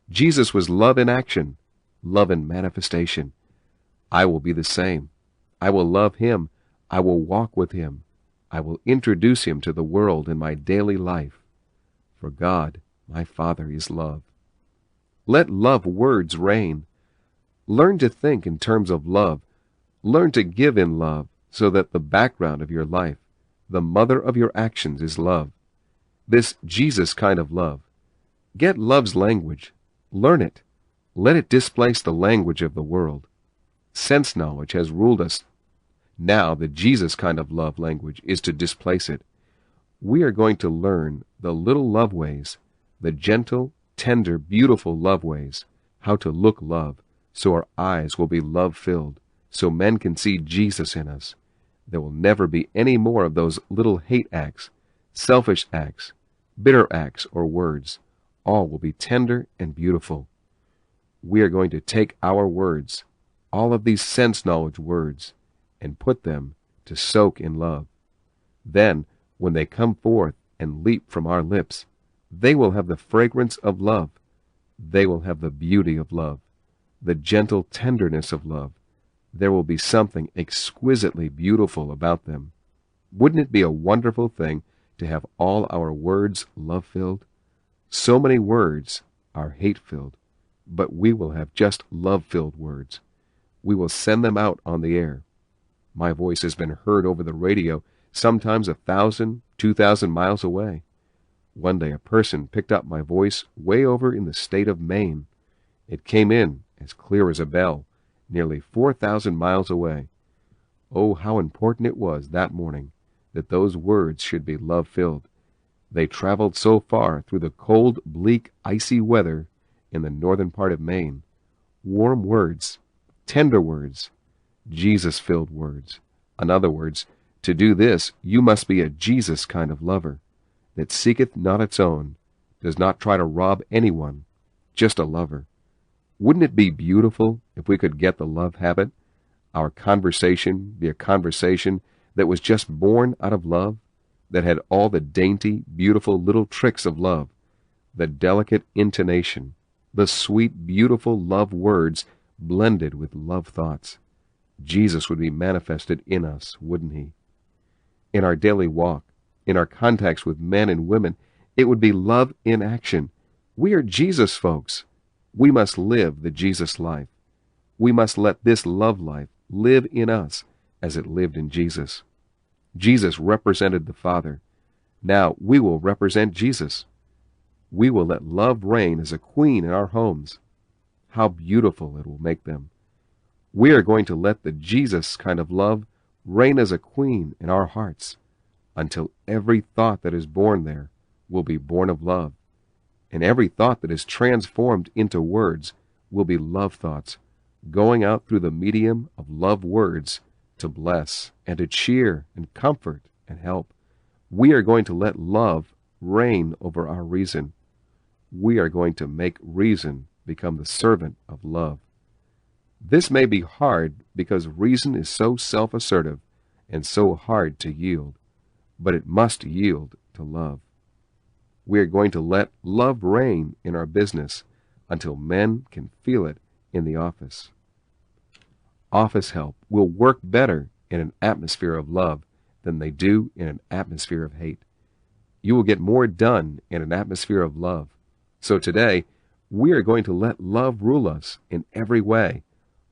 Jesus was love in action, love in manifestation. I will be the same. I will love him. I will walk with him. I will introduce him to the world in my daily life. For God, my Father, is love. Let love words reign. Learn to think in terms of love. Learn to give in love so that the background of your life, the mother of your actions, is love. This Jesus kind of love. Get love's language. Learn it. Let it displace the language of the world. Sense knowledge has ruled us. Now the Jesus kind of love language is to displace it. We are going to learn the little love ways, the gentle, tender, beautiful love ways, how to look love, so our eyes will be love-filled, so men can see Jesus in us. There will never be any more of those little hate acts, selfish acts, bitter acts, or words. All will be tender and beautiful. We are going to take our words, all of these sense knowledge words, and put them to soak in love. Then, when they come forth and leap from our lips, they will have the fragrance of love. They will have the beauty of love, the gentle tenderness of love. There will be something exquisitely beautiful about them. Wouldn't it be a wonderful thing to have all our words love-filled? So many words are hate-filled, but we will have just love-filled words. We will send them out on the air. My voice has been heard over the radio, sometimes 1,000, 2,000 miles away. One day a person picked up my voice way over in the state of Maine. It came in as clear as a bell, nearly 4,000 miles away. Oh, how important it was that morning that those words should be love-filled. They traveled so far through the cold, bleak, icy weather in the northern part of Maine. Warm words, tender words, Jesus-filled words. In other words, to do this, you must be a Jesus kind of lover, that seeketh not its own, does not try to rob anyone, just a lover. Wouldn't it be beautiful if we could get the love habit? Our conversation be a conversation that was just born out of love, that had all the dainty, beautiful little tricks of love, the delicate intonation, the sweet, beautiful love words blended with love thoughts. Jesus would be manifested in us, wouldn't he? In our daily walk, in our contacts with men and women, it would be love in action. We are Jesus folks. We must live the Jesus life. We must let this love life live in us as it lived in Jesus. Jesus represented the Father. Now we will represent Jesus. We will let love reign as a queen in our homes. How beautiful it will make them. We are going to let the Jesus kind of love reign as a queen in our hearts until every thought that is born there will be born of love, and every thought that is transformed into words will be love thoughts, going out through the medium of love words to bless and to cheer and comfort and help. We are going to let love reign over our reason. We are going to make reason become the servant of love. This may be hard because reason is so self-assertive and so hard to yield, but it must yield to love. We are going to let love reign in our business, until men can feel it in the office. Office help will work better in an atmosphere of love than they do in an atmosphere of hate. You will get more done in an atmosphere of love. So today, we are going to let love rule us in every way.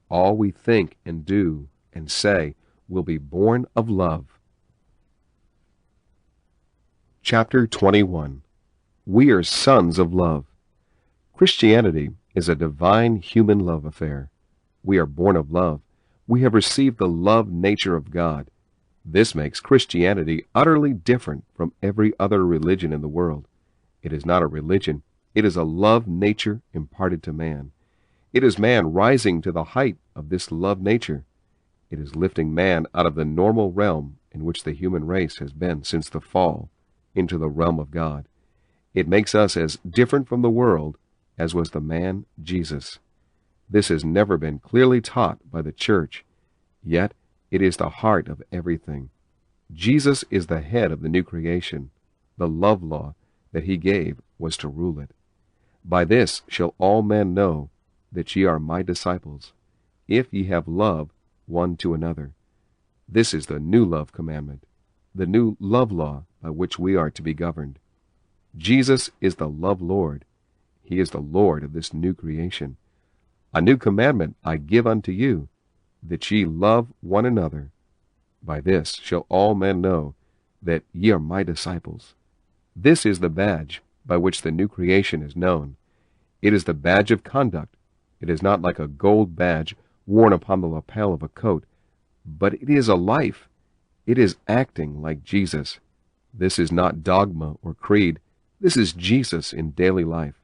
All we think and do and say will be born of love. Chapter 21. We are sons of love. Christianity is a divine human love affair. We are born of love. We have received the love nature of God. This makes Christianity utterly different from every other religion in the world. It is not a religion. It is a love nature imparted to man. It is man rising to the height of this love nature. It is lifting man out of the normal realm in which the human race has been since the fall into the realm of God. It makes us as different from the world as was the man Jesus. This has never been clearly taught by the church, yet it is the heart of everything. Jesus is the head of the new creation. The love law that he gave was to rule it. By this shall all men know that ye are my disciples, if ye have love one to another. This is the new love commandment, the new love law by which we are to be governed. Jesus is the love Lord. He is the Lord of this new creation. A new commandment I give unto you, that ye love one another. By this shall all men know that ye are my disciples. This is the badge by which the new creation is known. It is the badge of conduct. It is not like a gold badge worn upon the lapel of a coat, but it is a life. It is acting like Jesus. This is not dogma or creed. This is Jesus in daily life.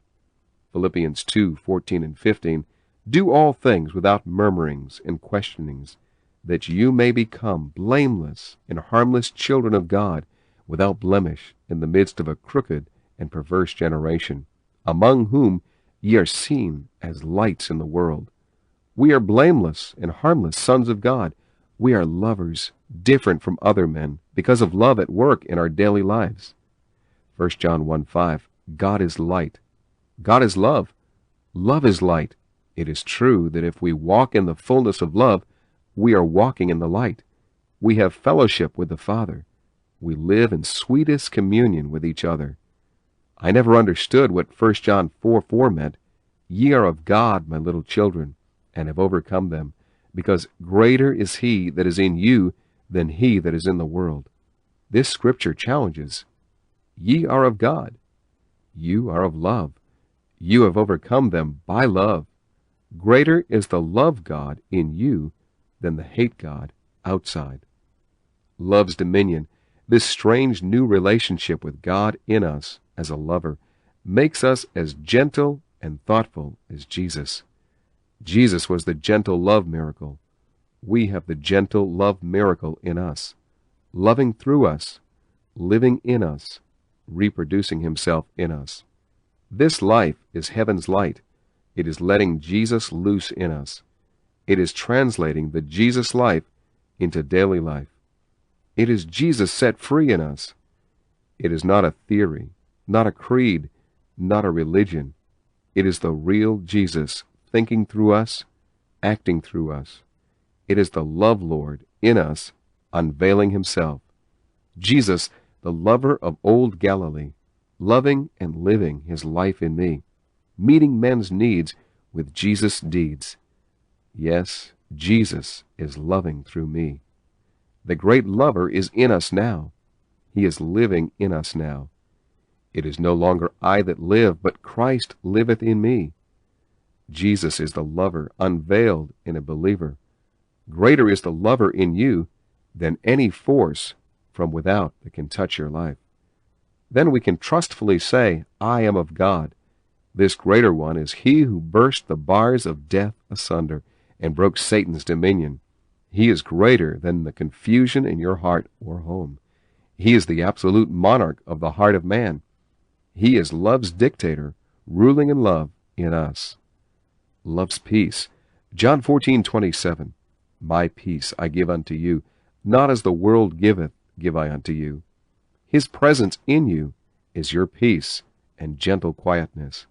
Philippians 2:14 and 15, do all things without murmurings and questionings, that you may become blameless and harmless children of God, without blemish, in the midst of a crooked and perverse generation, among whom ye are seen as lights in the world. We are blameless and harmless sons of God. We are lovers, different from other men, because of love at work in our daily lives. 1 John 1:5, God is light. God is love. Love is light. It is true that if we walk in the fullness of love, we are walking in the light. We have fellowship with the Father. We live in sweetest communion with each other. I never understood what 1 John 4:4 meant. Ye are of God, my little children, and have overcome them, because greater is he that is in you than he that is in the world. This scripture challenges. Ye are of God. You are of love. You have overcome them by love. Greater is the love God in you than the hate God outside. Love's dominion, this strange new relationship with God in us as a lover, makes us as gentle and thoughtful as Jesus. Jesus was the gentle love miracle. We have the gentle love miracle in us, loving through us, living in us, reproducing himself in us. This life is heaven's light. It is letting Jesus loose in us. It is translating the Jesus life into daily life. It is Jesus set free in us. It is not a theory, not a creed, not a religion. It is the real Jesus thinking through us, acting through us. It is the love Lord in us, unveiling himself. Jesus, the lover of old Galilee, loving and living his life in me, meeting men's needs with Jesus' deeds. Yes, Jesus is loving through me. The great lover is in us now. He is living in us now. It is no longer I that live, but Christ liveth in me. Jesus is the lover unveiled in a believer. Greater is the lover in you than any force from without that can touch your life. Then we can trustfully say, I am of God. This greater one is he who burst the bars of death asunder and broke Satan's dominion. He is greater than the confusion in your heart or home. He is the absolute monarch of the heart of man. He is love's dictator, ruling in love in us. Love's peace. John 14:27. My peace I give unto you, not as the world giveth, give I unto you. His presence in you is your peace and gentle quietness.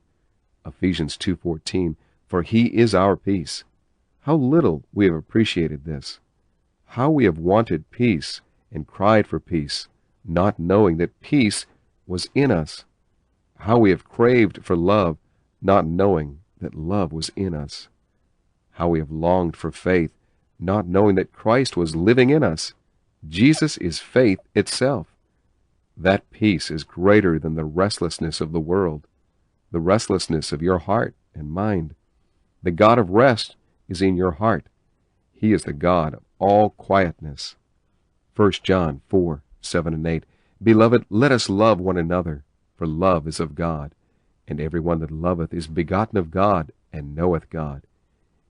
Ephesians 2:14, for he is our peace. How little we have appreciated this. How we have wanted peace and cried for peace, not knowing that peace was in us. How we have craved for love, not knowing that love was in us. How we have longed for faith, not knowing that Christ was living in us. Jesus is faith itself. That peace is greater than the restlessness of the world, the restlessness of your heart and mind. The God of rest is in your heart. He is the God of all quietness. 1 John 4:7 and 8. Beloved, let us love one another, for love is of God, and every one that loveth is begotten of God, and knoweth God.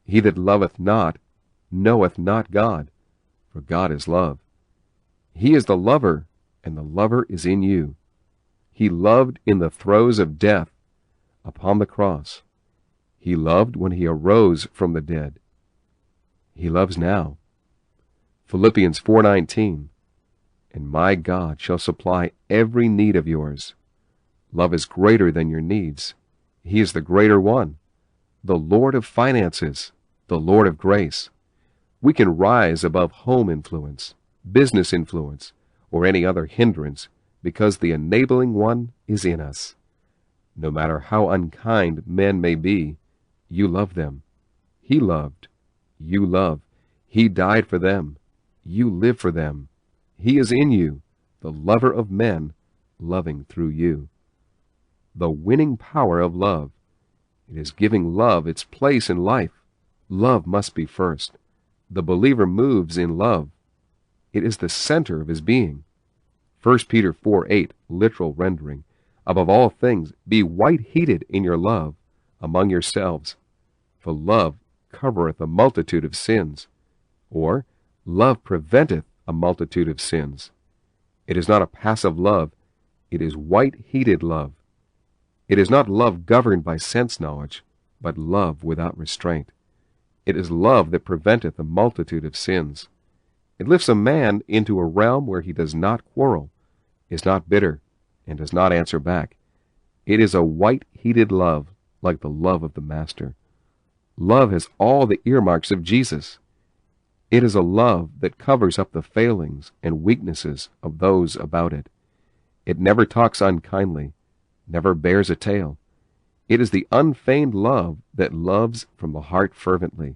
He that loveth not knoweth not God, for God is love. He is the lover, and the lover is in you. He loved in the throes of death upon the cross. He loved when he arose from the dead. He loves now. Philippians 4:19, and my God shall supply every need of yours. Love is greater than your needs. He is the greater one, the Lord of finances, the Lord of grace. We can rise above home influence, business influence, or any other hindrance because the enabling one is in us. No matter how unkind men may be, you love them. He loved. You love. He died for them. You live for them. He is in you, the lover of men, loving through you. The winning power of love. It is giving love its place in life. Love must be first. The believer moves in love. It is the center of his being. 1 Peter 4:8, literal rendering. Above all things, be white-heated in your love among yourselves, for love covereth a multitude of sins. Or, love preventeth a multitude of sins. It is not a passive love. It is white-heated love. It is not love governed by sense knowledge, but love without restraint. It is love that preventeth a multitude of sins. It lifts a man into a realm where he does not quarrel, is not bitter, and does not answer back. It is a white-heated love, like the love of the Master. Love has all the earmarks of Jesus. It is a love that covers up the failings and weaknesses of those about it. It never talks unkindly, never bears a tale. It is the unfeigned love that loves from the heart fervently,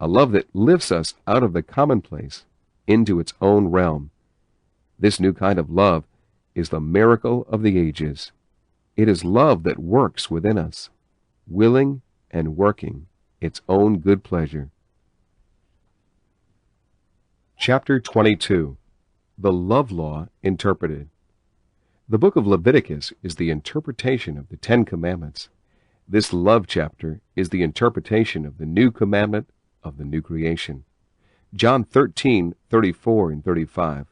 a love that lifts us out of the commonplace into its own realm. This new kind of love is the miracle of the ages. It is love that works within us, willing and working its own good pleasure. Chapter 22. The Love Law Interpreted. The book of Leviticus is the interpretation of the Ten Commandments. This love chapter is the interpretation of the new commandment of the new creation. John 13:34 and 35.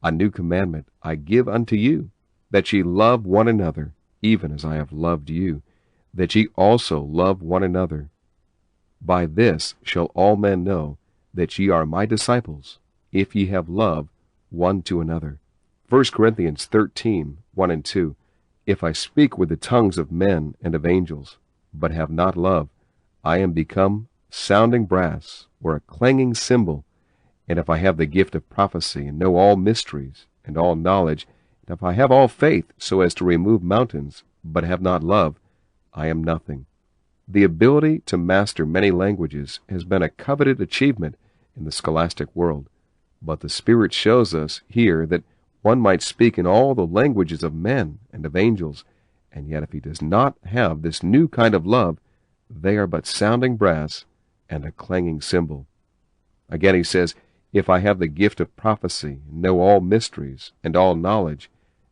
A new commandment I give unto you, that ye love one another, even as I have loved you, that ye also love one another. By this shall all men know that ye are my disciples, if ye have love one to another. 1 Corinthians 13:1 and 2. If I speak with the tongues of men and of angels, but have not love, I am become sounding brass, or a clanging cymbal. And if I have the gift of prophecy, and know all mysteries, and all knowledge, and if I have all faith so as to remove mountains, but have not love, I am nothing. The ability to master many languages has been a coveted achievement in the scholastic world, but the Spirit shows us here that one might speak in all the languages of men and of angels, and yet if he does not have this new kind of love, they are but sounding brass and a clanging cymbal. Again he says, if I have the gift of prophecy, and know all mysteries, and all knowledge,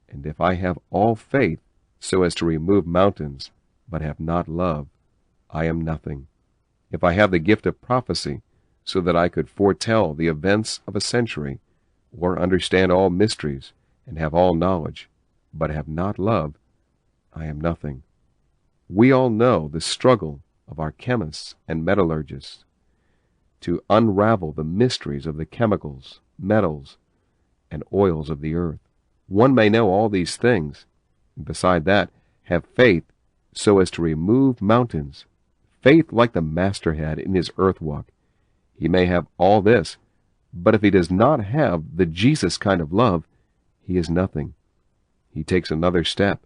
and if I have all faith so as to remove mountains, but have not love, I am nothing. If I have the gift of prophecy, so that I could foretell the events of a century, or understand all mysteries, and have all knowledge, but have not love, I am nothing. We all know the struggle of our chemists and metallurgists to unravel the mysteries of the chemicals, metals, and oils of the earth. One may know all these things, and beside that, have faith so as to remove mountains, faith like the Master had in his earth walk. He may have all this, but if he does not have the Jesus kind of love, he is nothing. He takes another step.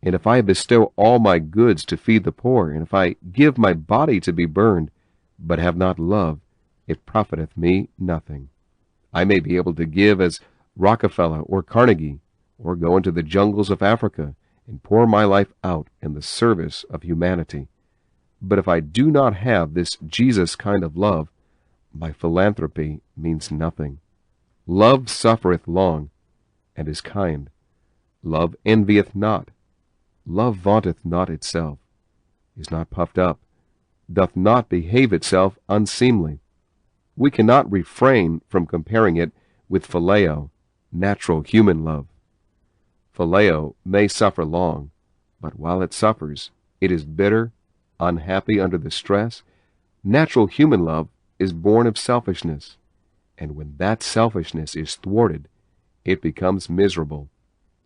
And if I bestow all my goods to feed the poor, and if I give my body to be burned, but have not love, it profiteth me nothing. I may be able to give as Rockefeller or Carnegie, or go into the jungles of Africa and pour my life out in the service of humanity. But if I do not have this Jesus kind of love, my philanthropy means nothing. Love suffereth long, and is kind. Love envieth not. Love vaunteth not itself, is not puffed up, doth not behave itself unseemly. We cannot refrain from comparing it with phileo, natural human love. Phileo may suffer long, but while it suffers, it is bitter, unhappy under the stress. Natural human love is born of selfishness, and when that selfishness is thwarted, it becomes miserable.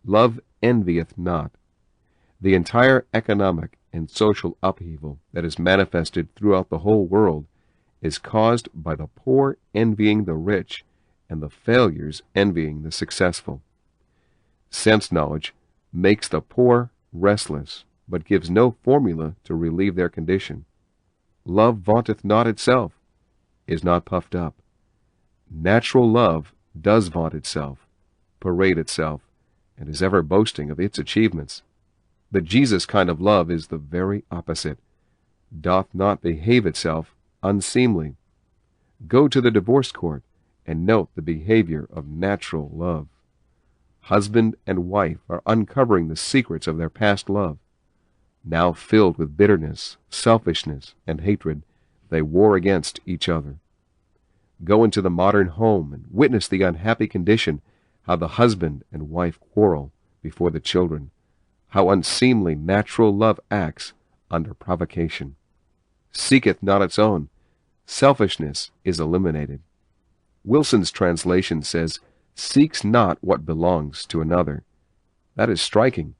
Love envieth not. The entire economic and social upheaval that is manifested throughout the whole world is caused by the poor envying the rich and the failures envying the successful. Sense knowledge makes the poor restless, but gives no formula to relieve their condition. Love vaunteth not itself, is not puffed up. Natural love does vaunt itself, parade itself, and is ever boasting of its achievements. The Jesus kind of love is the very opposite, doth not behave itself unseemly. Go to the divorce court and note the behavior of natural love. Husband and wife are uncovering the secrets of their past love. Now filled with bitterness, selfishness, and hatred, they war against each other. Go into the modern home and witness the unhappy condition, how the husband and wife quarrel before the children, how unseemly natural love acts under provocation. Seeketh not its own. Selfishness is eliminated. Wilson's translation says, seeks not what belongs to another. That is striking.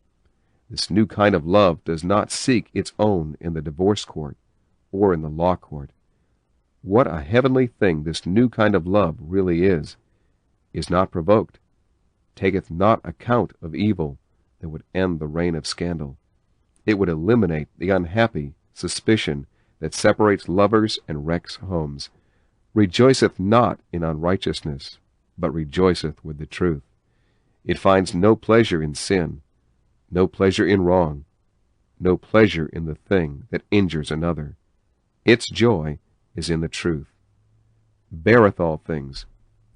This new kind of love does not seek its own in the divorce court or in the law court. What a heavenly thing this new kind of love really is not provoked, taketh not account of evil that would end the reign of scandal. It would eliminate the unhappy suspicion that separates lovers and wrecks homes. Rejoiceth not in unrighteousness, but rejoiceth with the truth. It finds no pleasure in sin, no pleasure in wrong, no pleasure in the thing that injures another. Its joy is in the truth. Beareth all things.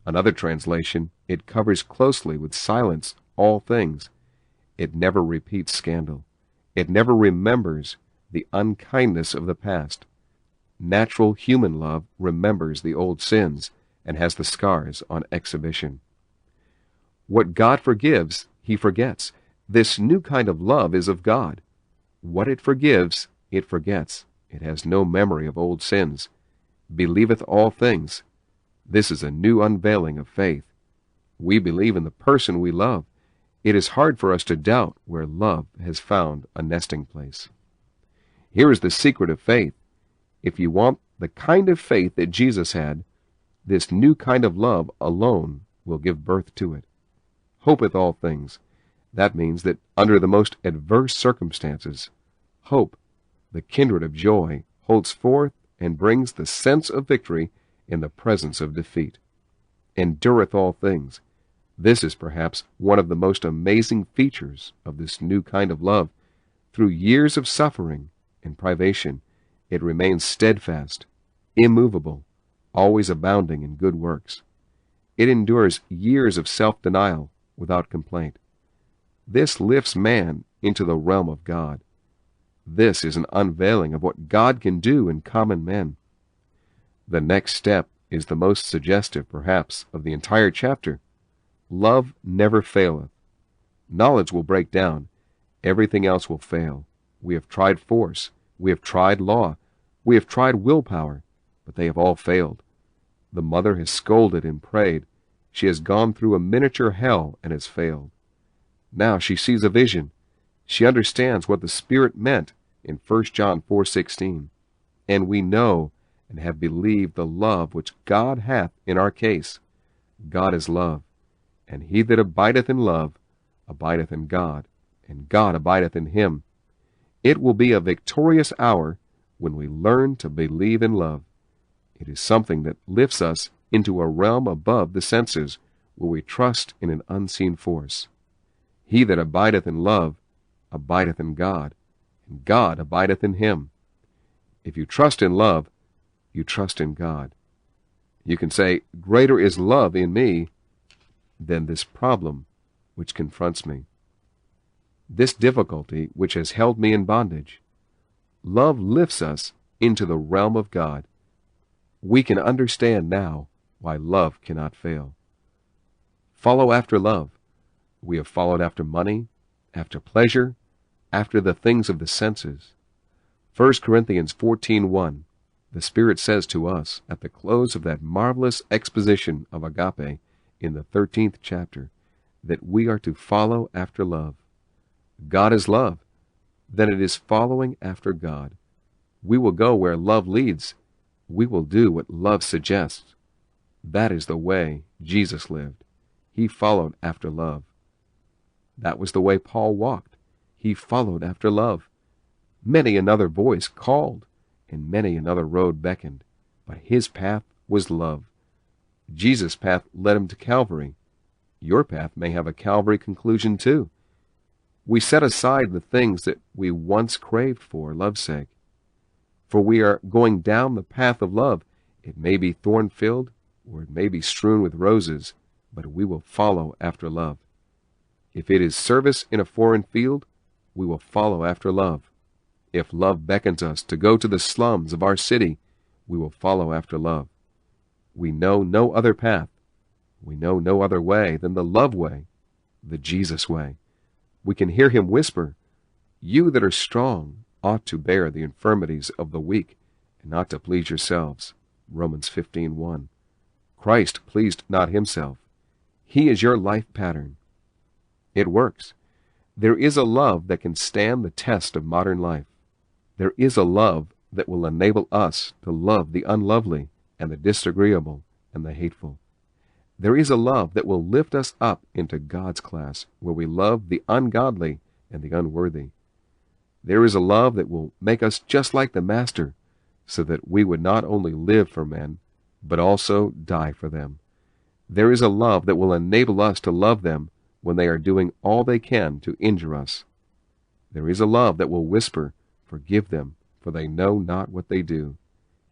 Another translation, it covers closely with silence all things. It never repeats scandal. It never remembers the unkindness of the past. Natural human love remembers the old sins and has the scars on exhibition. What God forgives, he forgets. This new kind of love is of God. What it forgives, it forgets. It has no memory of old sins. Believeth all things. This is a new unveiling of faith. We believe in the person we love. It is hard for us to doubt where love has found a nesting place. Here is the secret of faith. If you want the kind of faith that Jesus had, this new kind of love alone will give birth to it. Hopeth all things. That means that under the most adverse circumstances, hope, the kindred of joy, holds forth and brings the sense of victory in the presence of defeat. Endureth all things. This is perhaps one of the most amazing features of this new kind of love. Through years of suffering and privation, it remains steadfast, immovable, always abounding in good works. It endures years of self-denial without complaint. This lifts man into the realm of God. This is an unveiling of what God can do in common men. The next step is the most suggestive, perhaps, of the entire chapter. Love never faileth. Knowledge will break down. Everything else will fail. We have tried force. We have tried law. We have tried willpower, but they have all failed. The mother has scolded and prayed. She has gone through a miniature hell and has failed. Now she sees a vision. She understands what the Spirit meant in 1 John 4:16. And we know and have believed the love which God hath in our case. God is love, and he that abideth in love abideth in God, and God abideth in him. It will be a victorious hour when we learn to believe in love. It is something that lifts us into a realm above the senses, where we trust in an unseen force. He that abideth in love abideth in God, and God abideth in him. If you trust in love, you trust in God. You can say, greater is love in me than this problem which confronts me, this difficulty which has held me in bondage. Love lifts us into the realm of God. We can understand now why love cannot fail. Follow after love. We have followed after money, after pleasure, after the things of the senses. 1 Corinthians 14:1, the Spirit says to us at the close of that marvelous exposition of agape in the 13th chapter, that we are to follow after love. God is love. Then it is following after God. We will go where love leads. We will do what love suggests. That is the way Jesus lived. He followed after love. That was the way Paul walked. He followed after love. Many another voice called, and many another road beckoned, but his path was love. Jesus' path led him to Calvary. Your path may have a Calvary conclusion too. We set aside the things that we once craved for love's sake. For we are going down the path of love. It may be thorn-filled, or it may be strewn with roses, but we will follow after love. If it is service in a foreign field, we will follow after love. If love beckons us to go to the slums of our city, we will follow after love. We know no other path. We know no other way than the love way, the Jesus way. We can hear him whisper, "You that are strong ought to bear the infirmities of the weak, and not to please yourselves." Romans 15:1. Christ pleased not himself. He is your life pattern. It works. There is a love that can stand the test of modern life. There is a love that will enable us to love the unlovely and the disagreeable and the hateful. There is a love that will lift us up into God's class, where we love the ungodly and the unworthy. There is a love that will make us just like the Master, so that we would not only live for men, but also die for them. There is a love that will enable us to love them when they are doing all they can to injure us. There is a love that will whisper, "Forgive them, for they know not what they do."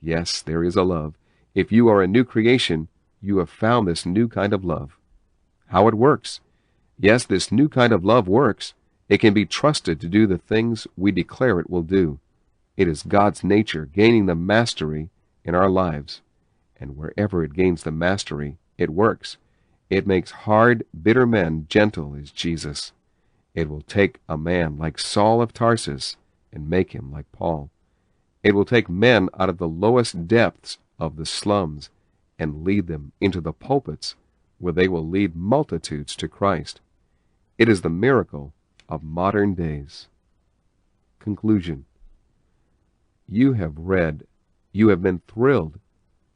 Yes, there is a love. If you are a new creation, you have found this new kind of love. How it works? Yes, this new kind of love works. It can be trusted to do the things we declare it will do. It is God's nature gaining the mastery in our lives. And wherever it gains the mastery, it works. It makes hard, bitter men gentle as Jesus. It will take a man like Saul of Tarsus and make him like Paul. It will take men out of the lowest depths of the slums and lead them into the pulpits where they will lead multitudes to Christ. It is the miracle of modern days. Conclusion. You have read, you have been thrilled,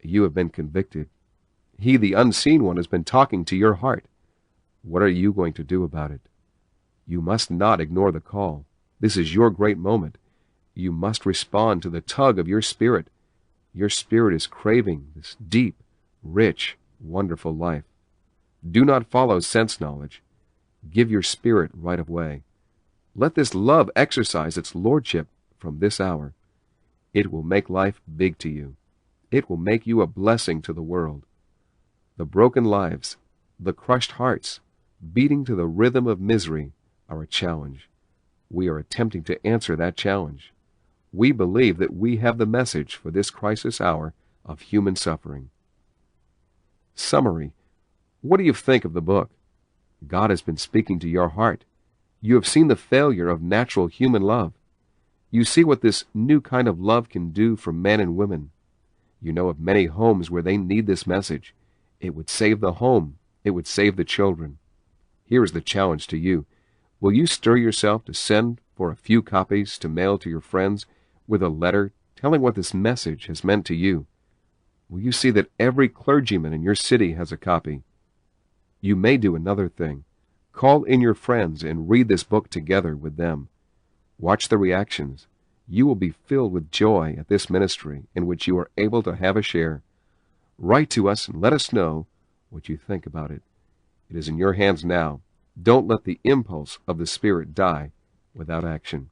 you have been convicted. He, the unseen one, has been talking to your heart. What are you going to do about it? You must not ignore the call. This is your great moment. You must respond to the tug of your spirit. Your spirit is craving this deep, rich, wonderful life. Do not follow sense knowledge. Give your spirit right of way. Let this love exercise its lordship from this hour. It will make life big to you. It will make you a blessing to the world. The broken lives, the crushed hearts, beating to the rhythm of misery are a challenge. We are attempting to answer that challenge. We believe that we have the message for this crisis hour of human suffering. Summary. What do you think of the book? God has been speaking to your heart. You have seen the failure of natural human love. You see what this new kind of love can do for men and women. You know of many homes where they need this message. It would save the home. It would save the children. Here is the challenge to you. Will you stir yourself to send for for a few copies to mail to your friends with a letter telling what this message has meant to you? Will you see that every clergyman in your city has a copy? You may do another thing. Call in your friends and read this book together with them. Watch the reactions. You will be filled with joy at this ministry in which you are able to have a share. Write to us and let us know what you think about it. It is in your hands now. Don't let the impulse of the Spirit die without action.